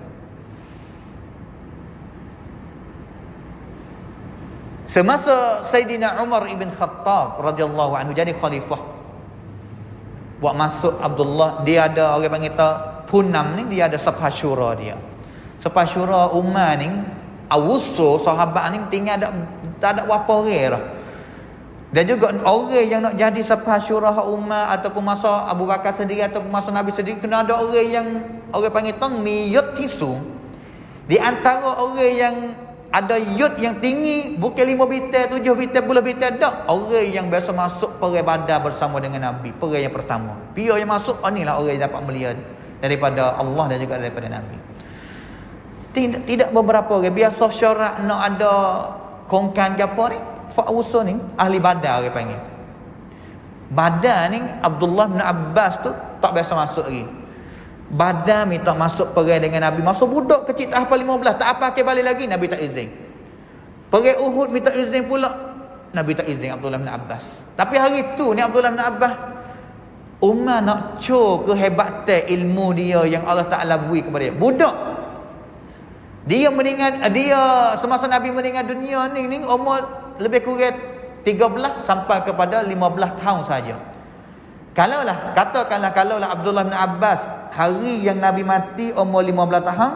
Semasa Sayyidina Umar ibn Khattab radhiyallahu anhu jadi khalifah, buat masuk Abdullah, dia ada orang panggil Punam ni, dia ada sepah syura dia. Sepah syura Umar ni, awuso sahabat ni tinggal tak ada berapa orang dah. Dan juga orang yang nak jadi siapa syurah umat ataupun masa Abu Bakar sendiri ataupun masa Nabi sendiri, kena ada orang yang orang panggil tong miyut tisu. Di antara orang yang ada yud yang tinggi, bukan 5 bitar, 7 bitar, 10 bitar, tak. Orang yang biasa masuk perang Badar bersama dengan Nabi, perang yang pertama. Dia yang masuk, inilah orang yang dapat melihat daripada Allah dan juga daripada Nabi. Tidak beberapa orang biasa syarat nak ada kongkan ke apa ni, fa'usu ni ahli Badar orang panggil. Badar ni Abdullah bin Abbas tu tak biasa masuk lagi. Badar minta masuk perang dengan Nabi, masuk budak kecil tak hafal 15, tak apa ke balik lagi, Nabi tak izin. Perang Uhud minta izin pula, Nabi tak izin Abdullah bin Abbas. Tapi hari tu ni Abdullah bin Abbas, Umar nak cur kehebatan ilmu dia yang Allah Ta'ala beri kepada dia. Budak dia meninggal, dia semasa Nabi meninggal dunia ni umur lebih kurang 13 sampai kepada 15 tahun saja. Katakanlah Abdullah bin Abbas hari yang Nabi mati umur 15 tahun,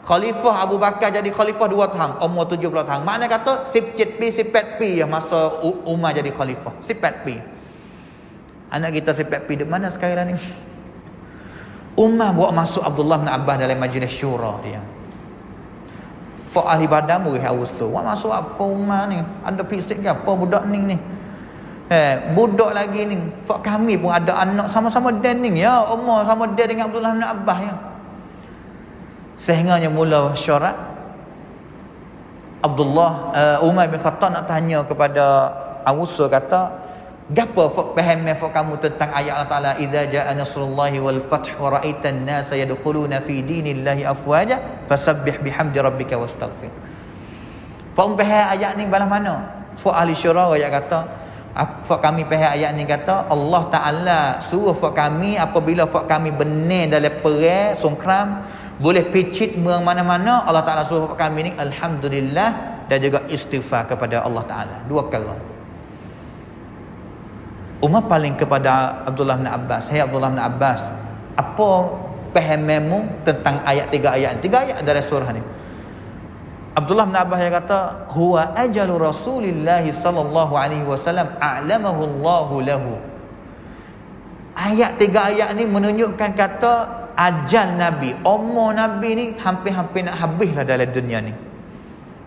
Khalifah Abu Bakar jadi khalifah 2 tahun, umur 17 tahun. Makna kata sifat pi yang masa Umar jadi khalifah. Sifat pi. Anak kita sifat pi di mana sekarang ni? Umar buat masuk Abdullah bin Abbas dalam majlis syura dia. Fa ahli Badar murid awusu. Buat masuk apa Umar ni? Ada pisik ke apa budak ni? Budak lagi ni. Fak kami pun ada anak sama-sama dan ni. Ya, umur sama dia dengan Abdullah bin Abbas ya. Sehingganya mula syarat Umar bin Khattab nak tanya kepada Awusu, kata, "Gapo fak faham fak kamu tentang ayat Allah Taala, idza jaa nasrullahi wal fath wa ra'aitan nasa yadkhuluna fi dinillahi afwaja fasabbih bihamdi rabbika wastaghfir." Fak faham ayat ni balas mana? Fak ahli syura ayat kata, fak kami faham ayat ni kata Allah Ta'ala suruh fak kami apabila fak kami benar dalam perang songkram, boleh picit mana-mana, Allah Ta'ala suruh fak kami ni alhamdulillah dan juga istighfar kepada Allah Ta'ala. 2 kali. Umar paling kepada Abdullah bin Abbas, "Hai Abdullah bin Abbas, apa fahammu tentang ayat 3 ayat? 3 ayat dari surah ni." Abdullah bin Abbas yang kata, "Huwa ajalu Rasulillah sallallahu alaihi wasallam a'lamahu Allahu lahu." Ayat 3 ayat ni menunjukkan kata ajal Nabi, umur Nabi ni hampir-hampir nak habislah dalam dunia ni.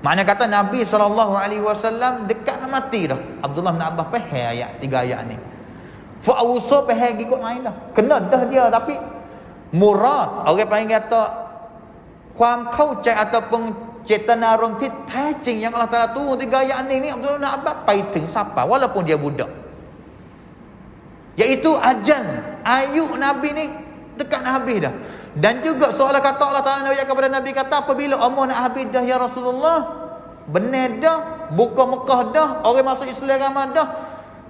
Makna kata Nabi SAW dekat nak mati dah. Abdullah bin Abbas faham ayat 3 ayat ni. Fa'awusa faham ikut main dah. Kena dah dia, tapi murad orang panggil kata ความเข้าใจ ataupun เจตนารมณ์ที่แท้จริง yang Allah Ta'ala turun 3 ayat ni Abdullah bin Abbas ไปถึง siapa walaupun dia budak, iaitu ajal ayu Nabi ni dekat nak habis dah. Dan juga soalan kata Allah Ta'ala kepada Nabi kata, apabila umur nak habis dah ya Rasulullah, benar dah, buka Mekah dah, orang masuk Islam ramai dah,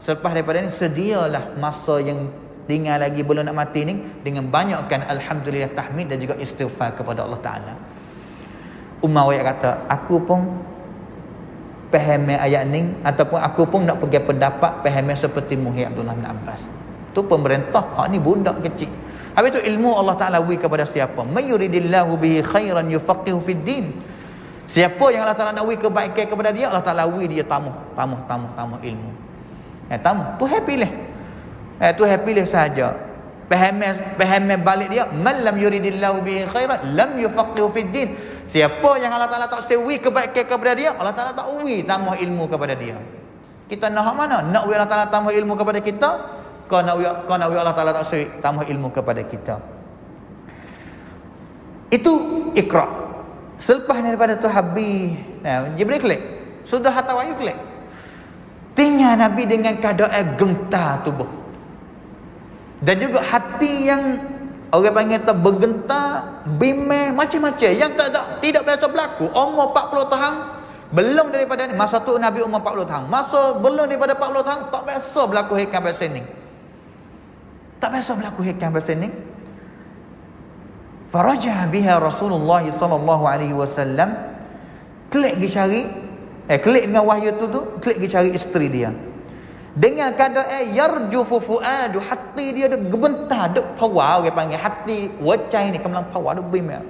selepas daripada ni sedialah masa yang tinggal lagi belum nak mati ni dengan banyakkan alhamdulillah tahmid dan juga istighfar kepada Allah Ta'ala. Umar kata, aku pun faham ayat ni, ataupun aku pun nak pergi pendapat faham seperti Muhammad Abdullah bin Abbas. Tu pemerintah, ni budak kecil. Habis tu ilmu Allah Ta'ala beri kepada siapa? Mayuridillahu bihi khairan yufaqihu fid din. Siapa yang Allah Ta'ala nak beri kebaikan kepada dia, Allah Ta'ala beri dia tamu ilmu. Tamu. Tuhan pilih. Tuhan pilih saja. Faham balik dia, man lam yuridillahu bihi khairan lam yufaqihu fid din. Siapa yang Allah Ta'ala tak sewi kebaikan kepada dia, Allah Ta'ala tak beri tambah ilmu kepada dia. Kita nak mana? Nak Allah Ta'ala tambah ilmu kepada kita? Kau nak Allah Ta'ala tak sewi tambah ilmu kepada kita. Itu Iqra. Selepas daripada tu habis, Jibril klik. Sudah hantar wahyu klik. Tinggal Nabi dengan keadaan gentar tubuh. Dan juga hati yang orang panggil bergentar, bimbang, macam-macam yang tidak biasa berlaku. Umur 40 tahun belum daripada ni. Masa tu Nabi umur 40 tahun. Masa belum daripada 40 tahun tak biasa berlaku hikam bahasa ni. Tak biasa berlaku hikam bahasa ni. Faraja biha Rasulullah sallallahu alaihi wasallam. Klik pergi cari, klik dengan wahyu tu klik pergi cari isteri dia. Dengan keadaan yarjufu fuadu, hati dia ada gebentar, ada power orang panggil. Hati wacai ni kemlang power, ada bimbang.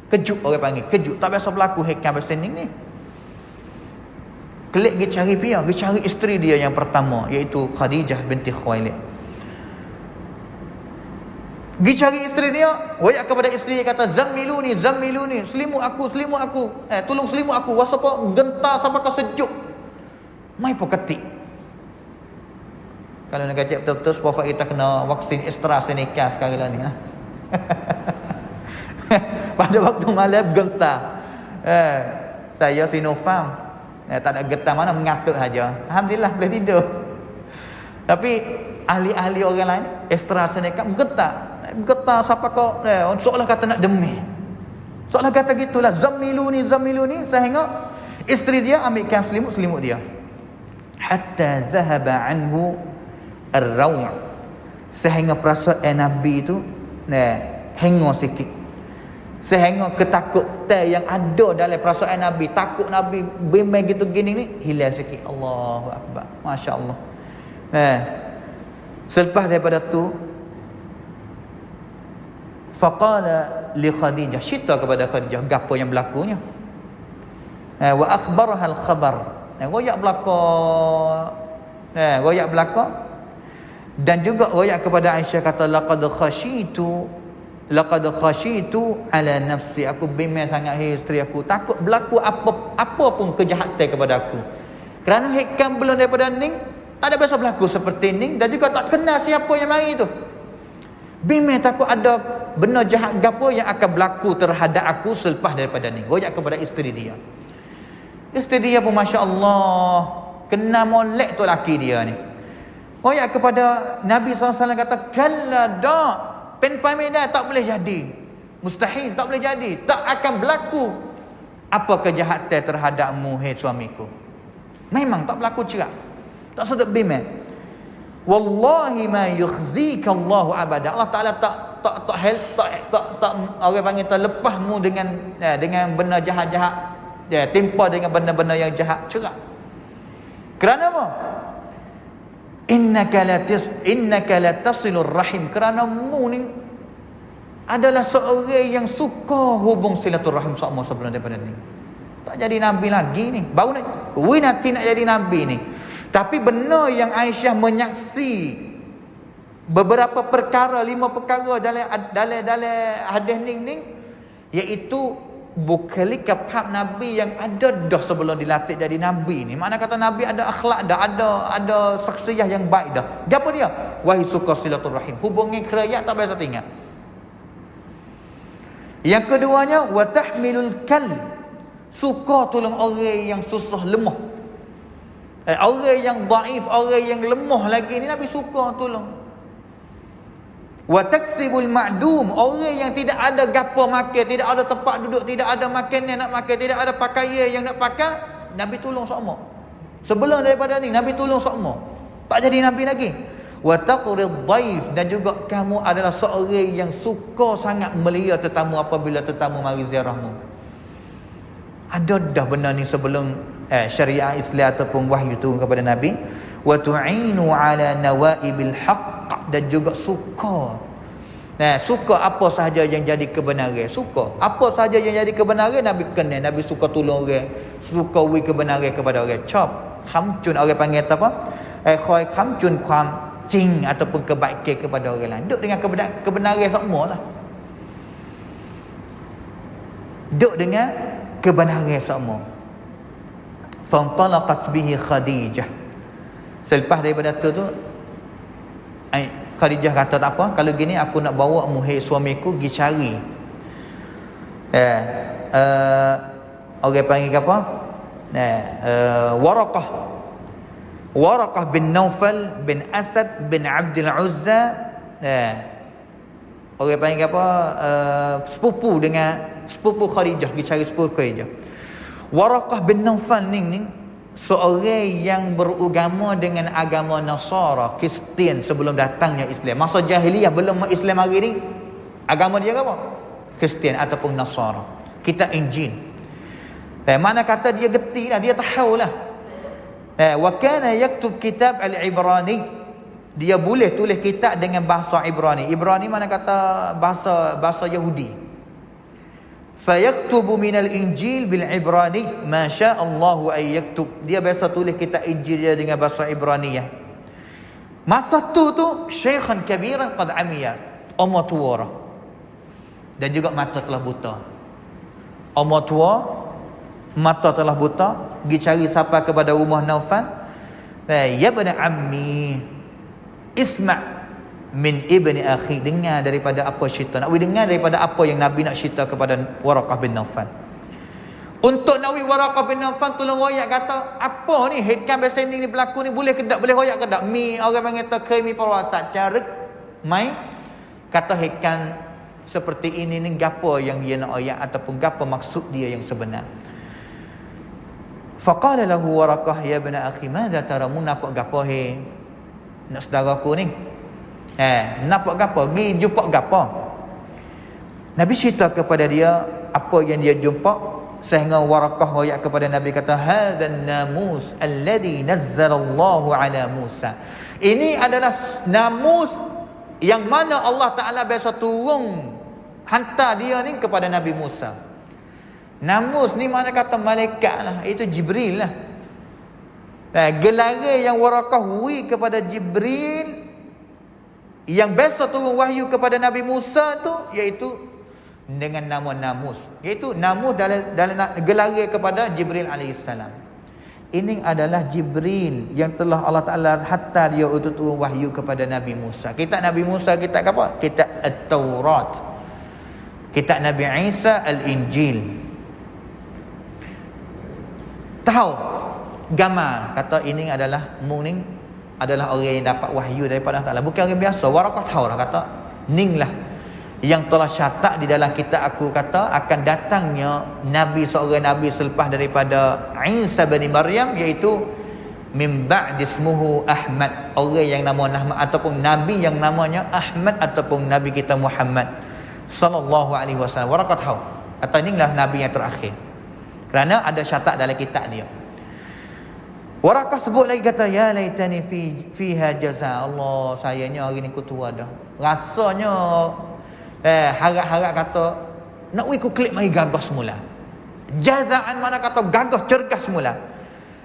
Kejut orang panggil, kejut. Tak biasa berlaku hikam bahasa ni. Kelik pergi cari dia, pergi cari isteri dia yang pertama, iaitu Khadijah binti Khuwailid. Pergi cari isteri dia, wayak kepada isteri dia kata, zammiluni, selimut aku. Tolong selimut aku. Wasapa gentar sampai ke sejuk. Mai pun ketik. Kalau nak kata betul-betul supaya kita kena vaksin AstraZeneca sekarang lah ni. Pada waktu malam gentar. Saya Sinopharm. Tak ada getar mana, mengatuk saja. Alhamdulillah boleh tidur. Tapi ahli-ahli orang lain AstraZeneca getar siapa kau seolah kata nak demam. Seolah kata gitulah, zammiluni sehingga isteri dia ambilkan selimut dia. Hatta dhahaba anhu ar-raw', sehingga perasaan Nabi tu hengor sikit. Sehingga ketakutan yang ada dalam perasaan Nabi, takut Nabi bimbang gitu gini ni, hilang sikit. Allahu akbar. Masya-Allah. Selepas daripada tu, faqala li Khadijah, cerita kepada Khadijah gapo yang berlakunya. Wa akhbaraha al-khabar. Royak belaka. Dan juga royak kepada Aisyah kata, laqad khashitu ala nafsi, aku bimbang sangat isteri aku, takut berlaku apa pun kejahatan kepada aku. Kerana hikam belum daripada Ning, tak ada biasa berlaku seperti Ning, dan juga tak kenal siapa yang mari tu. Bimbang takut ada benda jahat gapo yang akan berlaku terhadap aku selepas daripada Ning. Royak kepada isteri dia. Isteri dia pun masya-Allah kena molek tu laki dia ni. Royak kepada Nabi SAW kata, kalla dak, pen pamina tak boleh jadi. Mustahil, tak boleh jadi. Tak akan berlaku apa kejahatan terhadapmu, hai suamiku. Memang tak berlaku cerak. Tak sedap bimbang. Wallahi ma yukhzika Allahu abada. Allah Taala tak orang panggil terlepasmu dengan benda jahat-jahat. Timpa dengan benda-benda yang jahat, cerak. Kerana apa? Innaka la tasilur rahim. Kerana mu ni adalah seorang yang suka hubung silaturahim sama sebelum daripada ni. Tak jadi nabi lagi ni. Baru nanti nak jadi nabi ni. Tapi benar yang Aisyah menyaksi beberapa perkara, 5 perkara dalam hadis ni, iaitu bukan kapab Nabi yang ada dah sebelum dilatih jadi Nabi ni. Makna kata Nabi ada akhlak dah, ada saksiyah yang baik dah. Apa dia? Wahai suka silaturahim, hubungi kerabat tak biasa tinggal. Yang keduanya, wa tahmilul kal, suka tolong orang yang susah lemah. Orang yang dhaif, orang yang lemah lagi ni Nabi suka tolong. Wa taksibul ma'dum, orang yang tidak ada gapo makan, tidak ada tempat duduk, tidak ada makanan nak makan, tidak ada pakaian yang nak pakai, Nabi tolong sokmo. Sebelum daripada ni Nabi tolong sokmo. Tak jadi Nabi lagi. Wa taqrid dhaif, dan juga kamu adalah seorang yang suka sangat melia tetamu apabila tetamu mari ziarahmu. Ada dah benda ni sebelum syariat Islam ataupun wahyu turun kepada Nabi. Wa tu'inu ala nawaibil haqq, dan juga suka. Suka apa sahaja yang jadi kebenaran. Suka apa sahaja yang jadi kebenaran Nabi kenal. Nabi suka tolong orang, suka wi kebenaran kepada orang. Chop khamcun, orang panggil apa? Khoi khamcun kham cing, ataupun kebaikan kepada orang lain. Duk dengan kebenaran semualah. Duk dengan kebenaran semua. Fantalaqat bihi Khadijah. Selepas daripada tu Khadijah kata, tak apa, kalau gini aku nak bawa muhir suamiku pergi cari orang panggil apa? Waraqah bin Naufal bin Asad bin Abdul Uzza. Orang panggil apa? Sepupu Khadijah, pergi cari sepupu Khadijah. Waraqah bin Naufal ni seorang yang beragama dengan agama Nasara, Kristian sebelum datangnya Islam. Masa jahiliyah belum Islam hari ni, agama dia apa? Kristian ataupun Nasara. Kitab Injil. Mana kata dia geti lah, dia tahu lah. Wa kana yaktub kitab al-Ibrani. Dia boleh tulis kitab dengan bahasa Ibrani. Ibrani mana kata bahasa Yahudi. fayaktubu minal injil bil ibrani ma syaa Allahu ay yaktub. Dia biasa tulis kitab Injil dia dengan bahasa Ibraniyah. Masa tu syaikhan kabiran qad amiya, umur tua dah. Dan juga mata telah buta. Umur tua, mata telah buta, pergi cari siapa kepada rumah Naufal. Ya ibn ammi, isma' min ibni akhi, dengar daripada apa cerita, nak dengar daripada apa yang Nabi nak cerita kepada Waraqah bin Naufal. Untuk Nabi Waraqah bin Naufal tolong royak kata, apa ni hikam biasa ni berlaku ni, boleh ke tak, boleh royak ke tak? Mi orang panggil takrimi perwasat cara mai kata hikam seperti ini ni gapo yang dia nak royak ataupun gapo maksud dia yang sebenar. Faqala lahu Waraqah ya ibn akhi madza taramun, nampak gapo he nak saudaraku ni, nampak gapo, pergi jumpa gapo. Nabi cerita kepada dia apa yang dia jumpa, sehingga Waraqah royak kepada Nabi kata, hadzal namus alladhi nazzalallahu ala Musa. Ini adalah namus yang mana Allah Taala biasa turun hantar dia ni kepada Nabi Musa. Namus ni mana kata malaikat lah, itu Jibril lah. Gelar yang Waraqah hui kepada Jibril yang biasa turun wahyu kepada Nabi Musa tu, iaitu dengan nama Namus, iaitu Namus dalam gelar kepada Jibril alaihissalam. Ini adalah Jibril yang telah Allah Ta'ala hantar dia untuk turun wahyu kepada Nabi Musa. Kitab Nabi Musa kitab apa? Kitab At-Taurat. Kitab Nabi Isa Al-Injil. Tahu gambar kata ini adalah mungkin adalah orang yang dapat wahyu daripada Allah Ta'ala, bukan orang biasa. Waraqah tahu lah kata ning lah yang telah syatak di dalam kitab aku, kata akan datangnya Nabi, seorang Nabi selepas daripada Isa bin Maryam, iaitu min ba'd ismuhu Ahmad, orang yang nama Ahmad ataupun Nabi yang namanya Ahmad ataupun Nabi kita Muhammad sallallahu alaihi wasallam. Waraqah tahu kata inilah Nabi yang terakhir, kerana ada syatak dalam kitab dia. Waraqah sebut lagi kata, ya laitani fiha jaza. Allah, sayangnya hari ni aku tua dah. Rasanya harap-harap kata nak ku klik mai gagah semula. Jazaan mana kata gagah cergas semula.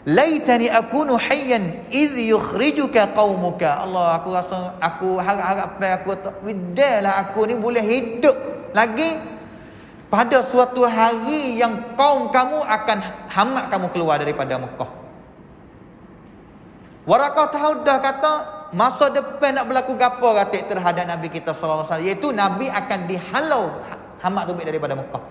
Laitani akunu hayyan idh yukhrijuka qaumuka. Allah, aku rasa aku harap-harap aku widalah aku ni boleh hidup lagi pada suatu hari yang kaum kamu akan hamak kamu keluar daripada Mekah. Waraqah tahu dah kata masa depan nak berlaku gapo katik terhadap Nabi kita sallallahu alaihi wasallam, iaitu Nabi akan dihalau hamak tu daripada Mekah.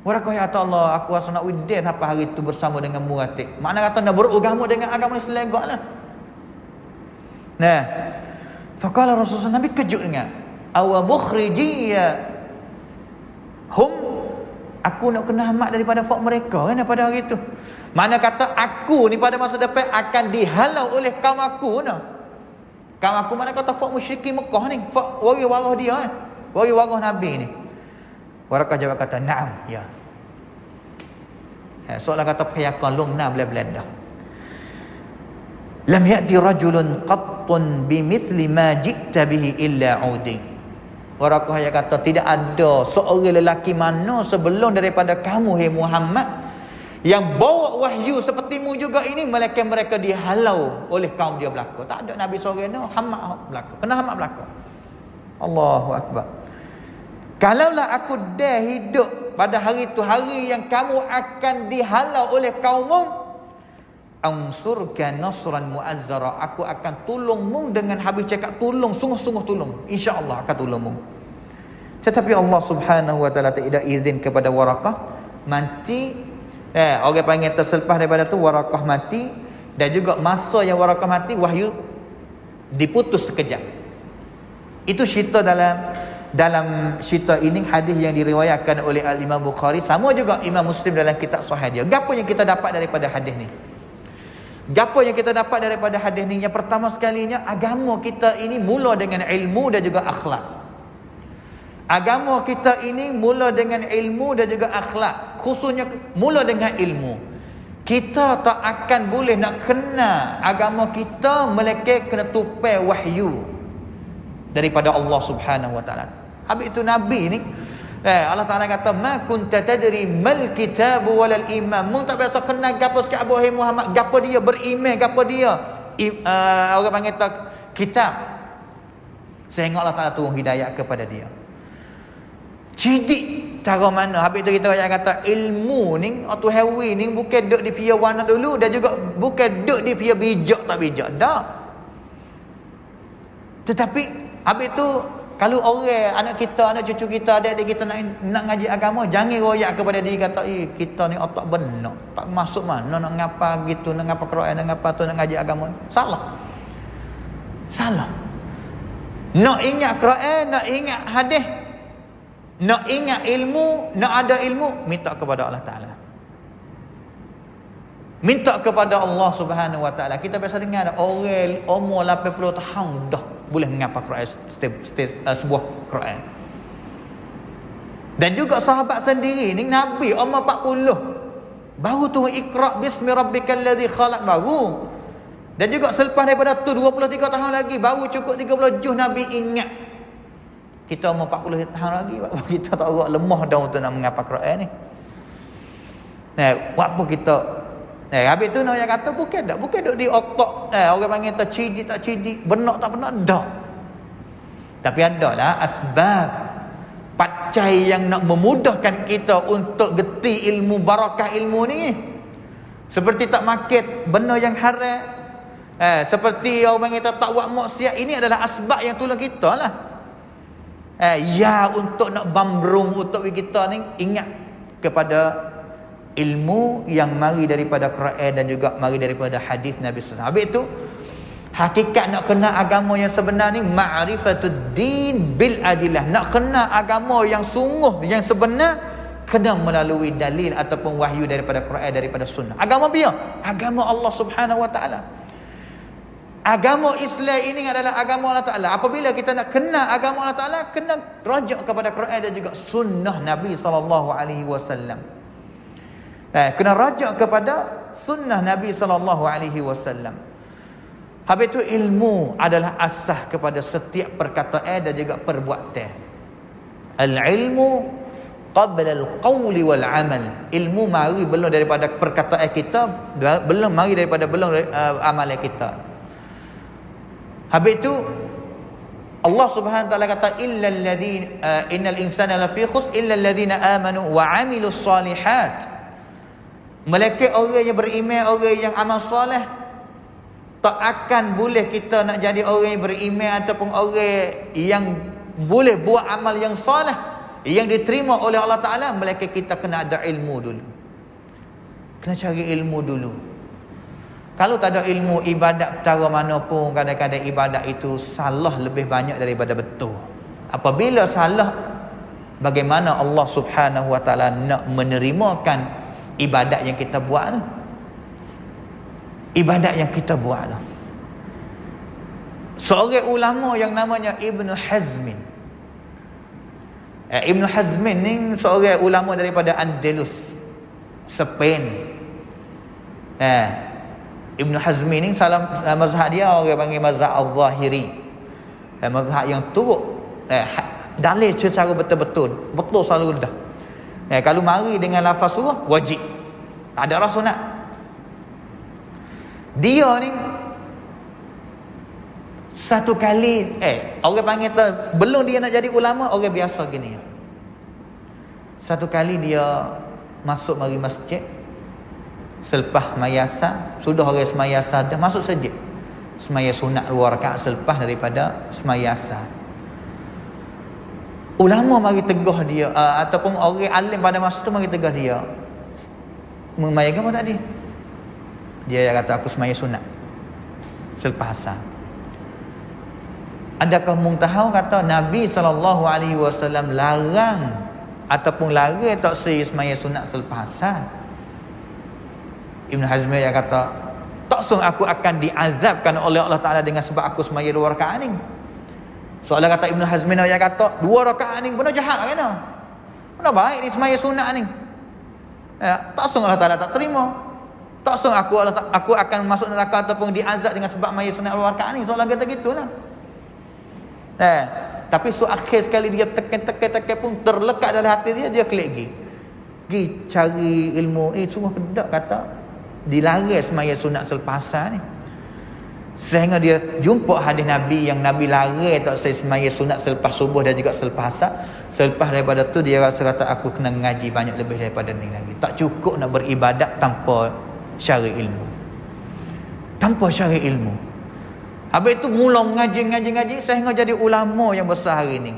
Waraqah ya Allah, aku rasa nak widih sampai hari itu bersama dengan mu katik. Makna kata nak beragama dengan agama Islam gaklah. Nah, faqala Rasulullah, Nabi kejut dengan awa mukhrijiyya hum, aku nak kena hamak daripada fak mereka kan pada hari itu. Mana kata aku ni pada masa depan akan dihalau oleh kaum aku nah. Kaum aku mana kata fak musyrikin Mekah ni, fak waris-waris dia ni, waris-waris Nabi ni. Waraqah jawab kata na'am, ya. Soalan kata peryakan lungna belah-belah dah. Lam ya'ti rajulun qattun bimithli ma ji'ta bihi illa 'udi. Waraqah yang kata tidak ada seorang lelaki mana sebelum daripada kamu hai Muhammad yang bawa wahyu sepertimu juga ini, melainkan mereka dihalau oleh kaum dia belaka. Tak ada Nabi seorang ni hamak belaka, kena hamak belaka. Allahu akbar. Kalaulah aku dah hidup pada hari itu, hari yang kamu akan dihalau oleh kaummu, ansurka nasran muazzara, aku akan tolongmu dengan habis cakap tolong, sungguh-sungguh tolong, insya-Allah akan tolongmu. Tetapi Allah Subhanahu wa taala tidak izin kepada Waraqah mati. Orang panggil terselepas daripada tu Waraqah mati, dan juga masa yang Waraqah mati wahyu diputus sekejap. Itu cerita dalam cerita ini, hadis yang diriwayatkan oleh Al-Imam Bukhari, sama juga Imam Muslim dalam kitab sahih dia. Gapo yang kita dapat daripada hadis ni? Gapo yang kita dapat daripada hadis ni? Yang pertama sekalinya, agama kita ini mula dengan ilmu dan juga akhlak. Agama kita ini mula dengan ilmu dan juga akhlak, khususnya mula dengan ilmu. Kita tak akan boleh nak kenal agama kita melainkan kena tupai wahyu daripada Allah Subhanahu wa taala. Habis itu Nabi ni Allah Ta'ala kata, ma kunta tadri mal kitabu walal iman. Mung tak biasa kenal gapo sikit Abu Muhammad, gapo dia beriman, gapo dia orang panggil tak kitab. Sehingga Allah Ta'ala turun hidayah kepada dia. Cidik cara mana. Habis tu kita kata ilmu ni atau hewi ni bukan duk di pia warna dulu, dan juga bukan duk di pia bijak tak bijak dak. Tetapi habis tu kalau orang anak kita, anak cucu kita, adik-adik kita nak ngaji agama, jangan royak kepada diri kata kita ni otak benar, tak masuk mana nak ngapa gitu, nak ngapa Quran, nak ngapa tu, nak ngaji agama. Salah. Nak ingat Quran, nak ingat hadis, nak ingat ilmu, nak ada ilmu, minta kepada Allah Ta'ala. Minta kepada Allah Subhanahu Wa Ta'ala. Kita biasa dengar ada orang umur 80 tahun dah boleh mengapa Quran, sebuah Quran. Dan juga sahabat sendiri ni, Nabi umur 40 baru turun Iqra bismi rabbikal ladzi khalaq baru. Dan juga selepas daripada tu 23 tahun lagi baru cukup 30 juz Nabi ingat. Kita umur 40 tahun lagi, kita tak agak lemah dah untuk nak mengapa Quran ni. Apa kita habis tu nak yang kata bukan duk di otak orang panggil tak cidik, benak tak benak dah. Tapi adalah asbab, pacai yang nak memudahkan kita untuk geti ilmu, barakah ilmu ni. Seperti tak makan benda yang haram, seperti orang panggil tak buat maksiat, ini adalah asbab yang tolong kita lah. Untuk nak bambrung untuk kita ni ingat kepada ilmu yang mari daripada Quran dan juga mari daripada hadis Nabi SAW. Habis itu hakikat nak kenal agama yang sebenar ni ma'rifatud din bil adillah. Nak kenal agama yang sungguh, yang sebenar, kena melalui dalil ataupun wahyu daripada Quran, daripada sunnah. Agama biar agama Allah Subhanahu Wa Ta'ala. Agama Islam ini adalah agama Allah Ta'ala. Apabila kita nak kenal agama Allah Ta'ala, kena rujuk kepada Quran dan juga sunnah Nabi SAW. Kena rujuk kepada sunnah Nabi SAW. Habis itu ilmu adalah asas kepada setiap perkataan dan juga perbuatan. Al-ilmu qabla al-qawli wal-amal. Ilmu mari belum daripada perkataan kita, belum mari daripada amalan kita. Habis itu Allah Subhanahu Wa Taala kata illal ladzina innal insana lafi khus illal ladzina amanu wa amilus solihat. Mereka orang yang beriman, orang yang amal soleh, tak akan boleh kita nak jadi orang yang beriman ataupun orang yang boleh buat amal yang soleh yang diterima oleh Allah Ta'ala, mereka kita kena ada ilmu dulu. Kena cari ilmu dulu. Kalau tak ada ilmu, ibadat cara mana pun, kadang-kadang ibadat itu salah lebih banyak daripada betul. Apabila salah, bagaimana Allah Subhanahu Wa Ta'ala nak menerimakan ibadat yang kita buat tu? Ibadat yang kita buat tu. Seorang ulama yang namanya Ibnu Hazmin. Ibnu Hazmin ni seorang ulama daripada Andalus, Spain. Ibnu Hazmin ni salam mazhab dia orang panggil mazhab al-Zahiri. Mazhab yang turut dalil secara betul-betul, betul selalu dah. Kalau mari dengan lafaz surah, wajib. Tak ada rasa sunat. Dia ni satu kali orang panggil belum dia nak jadi ulama, orang biasa gini. Satu kali dia masuk mari masjid, selepas mayasa, sudah orang semayasa dah masuk saja. Semaya sunat 2 rakaat selepas daripada semayasa. Ulama mari tegah dia, ataupun orang alim pada masa tu mari tegah dia. Memayakan apa tadi? Dia kata aku semaya sunat selepas asar. Adakah mung tahu kata Nabi SAW larang ataupun larang tak semaya sunat selepas asar? Ibn Hazm dia kata tak sung aku akan diazabkan oleh Allah Ta'ala dengan sebab aku semaya 2 rakaat ni. Soalan kata Ibn Hazm dia kata 2 rakaat ni benar jahat kan? Mana baik ni semaya sunat ni? Tak sung Allah Ta'ala tak terima. Tak sung aku akan masuk neraka ataupun diazab dengan sebab maya sunat 2 rakaat ni. Soalan kata gitulah. Tapi akhir sekali dia tekan pun terlekat dalam hati dia, dia klik pergi cari ilmu. Sungguh kedak kata dilarang semaya sunat selepas asar ni. Sehingga dia jumpa hadis Nabi yang Nabi larang tak saya semaya sunat selepas subuh dan juga selepas asar. Selepas daripada tu dia rasa kata aku kena ngaji banyak lebih daripada ni lagi. Tak cukup nak beribadat tanpa syari ilmu. Tanpa syari ilmu. Habis itu mula ngaji sehingga jadi ulama yang besar hari ni.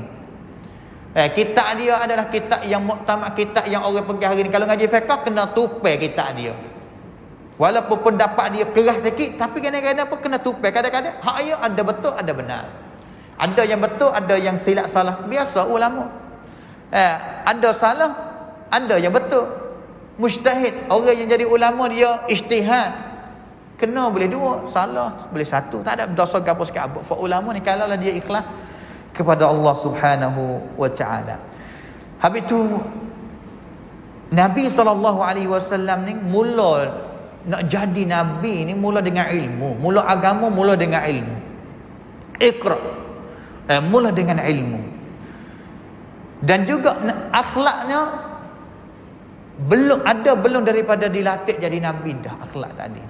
Kitab dia adalah kitab yang muktamad, kitab yang orang pergi hari ni. Kalau ngaji fiqh kena tupai kitab dia. Walaupun pendapat dia keras sikit, tapi kadang-kadang pun kena tupai. Kadang-kadang hak dia ada betul, ada benar. Ada yang betul, ada yang silap salah. Biasa ulama. Ada salah, ada yang betul. Mujtahid, orang yang jadi ulama dia ijtihad. Kena boleh dua, salah boleh satu. Tak ada dosa gapo sikit. Fa ulama ni kalau dia ikhlas kepada Allah Subhanahu wa taala. Habis tu Nabi SAW ni mula nak jadi nabi ni mula dengan ilmu, mula agama mula dengan ilmu. Iqra. Mula dengan ilmu. Dan juga akhlaknya belum daripada dilatih jadi nabi dah akhlak tadi.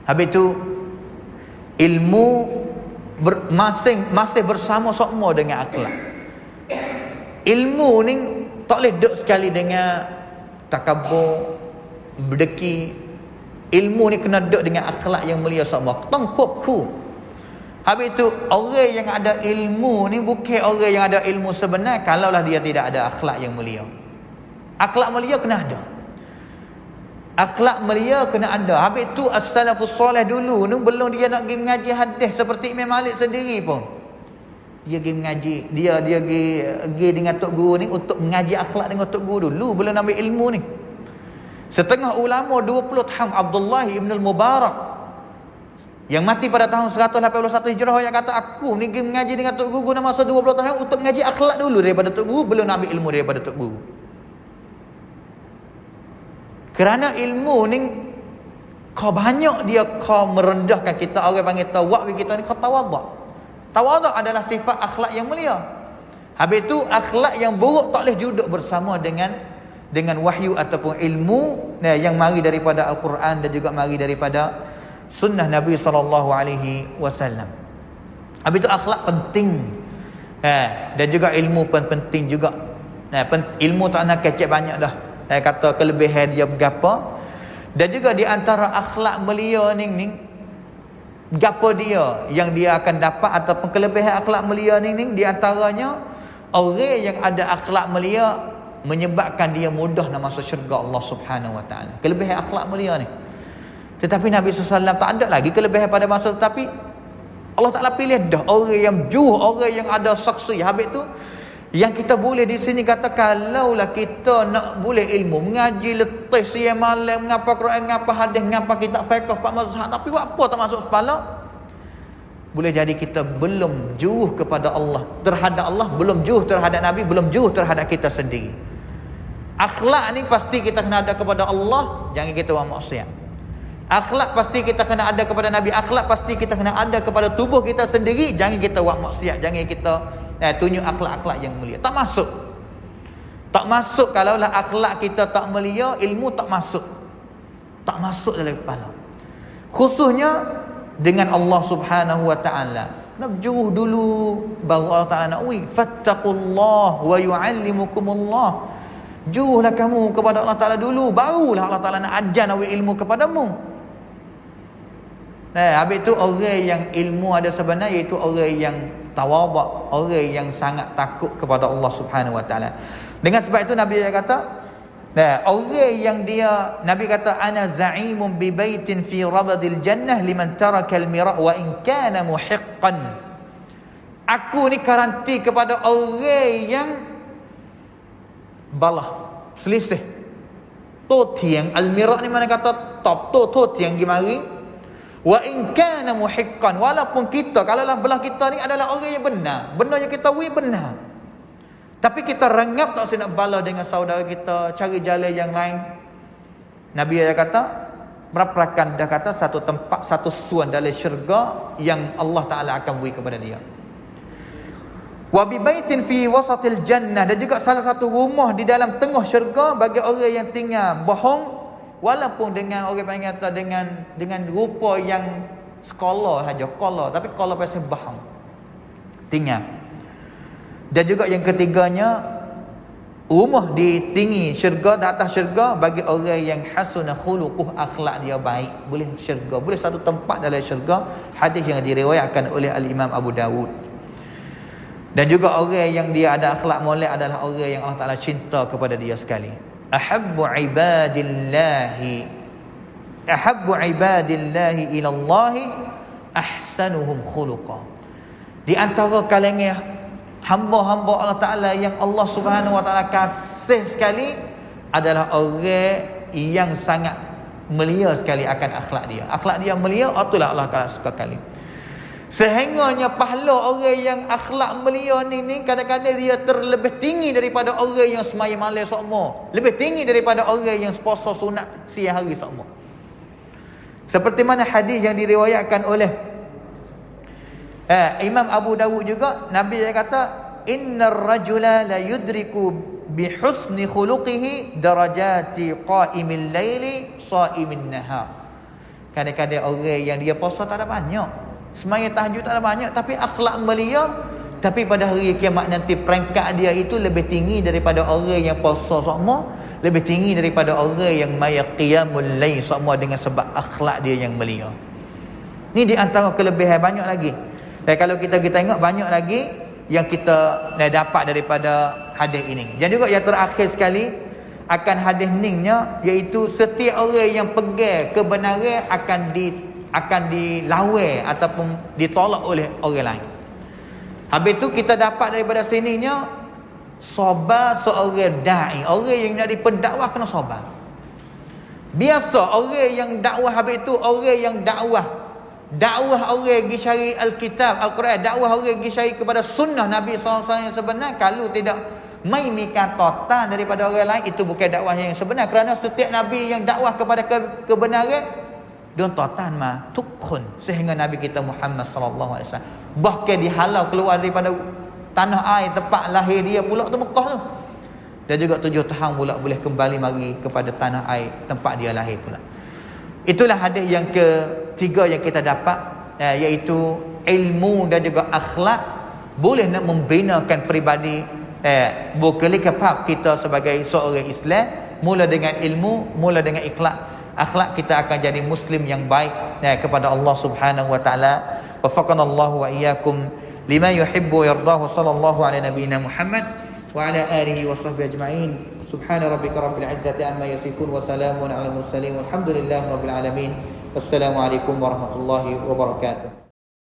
Habis tu ilmu masih bersama-sama dengan akhlak. Ilmu ni tak boleh duduk sekali dengan takabur, berdeki. Ilmu ni kena duduk dengan akhlak yang mulia sama. Tengkupku. Habis tu orang yang ada ilmu ni bukan orang yang ada ilmu sebenar kalaulah dia tidak ada akhlak yang mulia. Akhlak mulia kena ada. Akhlak mulia kena ada. Habis tu as-salafus soleh dulu ni belum dia nak pergi mengaji hadis seperti Imam Malik sendiri pun. Dia pergi mengaji, dia pergi dengan tok guru ni untuk mengaji akhlak dengan tok guru dulu, belum ambil ilmu ni. Setengah ulama 20 tahun, Abdullah ibn al-Mubarak yang mati pada tahun 181 Hijrah, yang kata aku ni pergi mengaji dengan tok guru dalam masa 20 tahun untuk mengaji akhlak dulu daripada tok guru, belum ambil ilmu daripada tok guru. Kerana ilmu ni kau banyak dia kau merendahkan kita, orang panggil tawak kita ni kau tawaduk. Tawaduk adalah sifat akhlak yang mulia. Habis tu akhlak yang buruk tak boleh duduk bersama dengan wahyu ataupun ilmu yang mari daripada Al-Quran dan juga mari daripada sunnah Nabi SAW. Habis tu akhlak penting. Dan juga ilmu pun penting juga. Ilmu tak nak kecek banyak dah. Kata kelebihan dia berapa. Dan juga di antara akhlak mulia ni gapo dia yang dia akan dapat ataupun kelebihan akhlak mulia ni di antaranya orang yang ada akhlak mulia menyebabkan dia mudah nak masuk syurga Allah Subhanahu wa taala. Kelebihan akhlak mulia ni. Tetapi Nabi SAW tak ada lagi kelebihan pada masa, tetapi Allah Taala pilih dah orang yang orang yang ada saksi. Habis tu yang kita boleh di sini kata, kalaulah kita nak boleh ilmu mengaji letih siang malam, mengapa Quran, mengapa hadis, mengapa kitab fiqh, pak mazhab, tapi buat apa tak masuk kepala, boleh jadi kita belum juh kepada Allah, terhadap Allah, belum juh terhadap Nabi, belum juh terhadap kita sendiri. Akhlak ni pasti kita kena ada kepada Allah, jangan kita buat maksiat. Akhlak pasti kita kena ada kepada Nabi, akhlak pasti kita kena ada kepada tubuh kita sendiri, jangan kita buat maksiat, jangan kita tunjuk akhlak-akhlak yang mulia. Tak masuk. Tak masuk kalaulah akhlak kita tak mulia, ilmu tak masuk. Tak masuk dalam kepala. Khususnya dengan Allah Subhanahu wa taala. Nak juh dulu baru Allah Taala nak fattaqullah wa yuallimukumullah. Juhlah kamu kepada Allah Taala dulu, barulah Allah Taala nak ajar ilmu kepadamu. Habis tu orang yang ilmu ada sebenar, iaitu orang yang tawaduk, orang yang sangat takut kepada Allah Subhanahu wa taala. Dengan sebab itu Nabi kata, orang yang dia, Nabi kata, ana za'imun bi baitin fi rabadil jannah liman taraka al-mira' wa in kana muhiqqan. Aku ni garanti kepada orang yang balah, selisih, totiang. Al-mira' ni mana kata top, totiang gimari. Wa in kana muhiqqan, walaupun kita kalaulah belah kita ni adalah orang yang benar, benda yang kita buat benar, tapi kita rangap tak nak bala dengan saudara kita, cari jalan yang lain. Nabi kata, beraprakan dah kata satu tempat, satu suan dalam syurga yang Allah Taala akan beri kepada dia. Wa bi baitin fi wasatil jannah, dan juga salah satu rumah di dalam tengah syurga bagi orang yang tinggal bohong, walaupun dengan orang panggil kata dengan rupa yang sekolah saja, kola, tapi kola pasal bohong. Tinggal. Dan juga yang ketiganya, rumah di tinggi syurga, di atas syurga bagi orang yang hasuna khuluquh, akhlak dia baik, boleh syurga, boleh satu tempat dalam syurga. Hadis yang diriwayatkan oleh al-Imam Abu Dawud. Dan juga orang yang dia ada akhlak molek adalah orang yang Allah Ta'ala cinta kepada dia sekali. Ahabbu ibadillahi ilallahi ahsanuhum khuluqa. Di antara kalangan hamba-hamba Allah Ta'ala yang Allah Subhanahu Wa Ta'ala kasih sekali adalah orang yang sangat mulia sekali akan akhlak dia. Akhlak dia mulia, itulah Allah Ta'ala suka kali. Sehingganya pahala orang yang akhlak mulia ni kadang-kadang dia terlebih tinggi daripada orang yang semaya malam sokmo, lebih tinggi daripada orang yang puasa sunat siang hari sokmo. Seperti mana hadis yang diriwayatkan oleh Imam Abu Dawud juga, Nabi kata, innar rajula la yudriku bi husni khuluqihi darajati qa'imil laili sha'imin nahar. Kadang-kadang orang yang dia puasa tak ada banyak, semaya tahajud tak ada banyak, tapi akhlak mulia, tapi pada hari kiamat nanti peringkat dia itu lebih tinggi daripada orang yang puasa sokmo, lebih tinggi daripada orang yang maya qiyamul lail sokmo, dengan sebab akhlak dia yang mulia. Ni di antara kelebihan, banyak lagi. Dan kalau kita tengok banyak lagi yang kita dapat daripada hadis ini. Dan juga yang terakhir sekali akan hadis ningnya, iaitu setiap orang yang pegang kebenaran akan dilawai ataupun ditolak oleh orang lain. Habis tu kita dapat daripada sininya, sabar seorang da'i, orang yang nak dipendakwah kena sabar. Biasa orang yang dakwah, habis tu orang yang dakwah orang pergi cari Alkitab, Al-Quran, dakwah orang pergi cari kepada sunnah Nabi SAW yang sebenar, kalau tidak mai mika total daripada orang lain, itu bukan dakwah yang sebenar. Kerana setiap Nabi yang dakwah kepada kebenaran, dia total mah tukun, sehingga Nabi kita Muhammad sallallahu alaihi wasallam bahkan dihalau keluar daripada tanah air tempat lahir dia pula tu, Mekah tu. Dan juga 7 tahun pula boleh kembali mari kepada tanah air tempat dia lahir pula. Itulah hadis yang ketiga yang kita dapat, iaitu ilmu dan juga akhlak boleh nak membinakan peribadi, bukan kapab kita sebagai seorang Islam. Mula dengan ilmu, mula dengan akhlak, kita akan jadi muslim yang baik kepada Allah Subhanahu wa taala. Wafaqana Allah wa iyyakum lima yuhibbu wa yardahu, sallallahu ala nabiyyina Muhammad wa ala alihi wa sahbihi ajma'in. Subhana rabbika rabbil izzati amma yasifun wa salamun ala mursalin walhamdulillahi rabbil alamin. Wassalamu alaikum warahmatullahi wabarakatuh.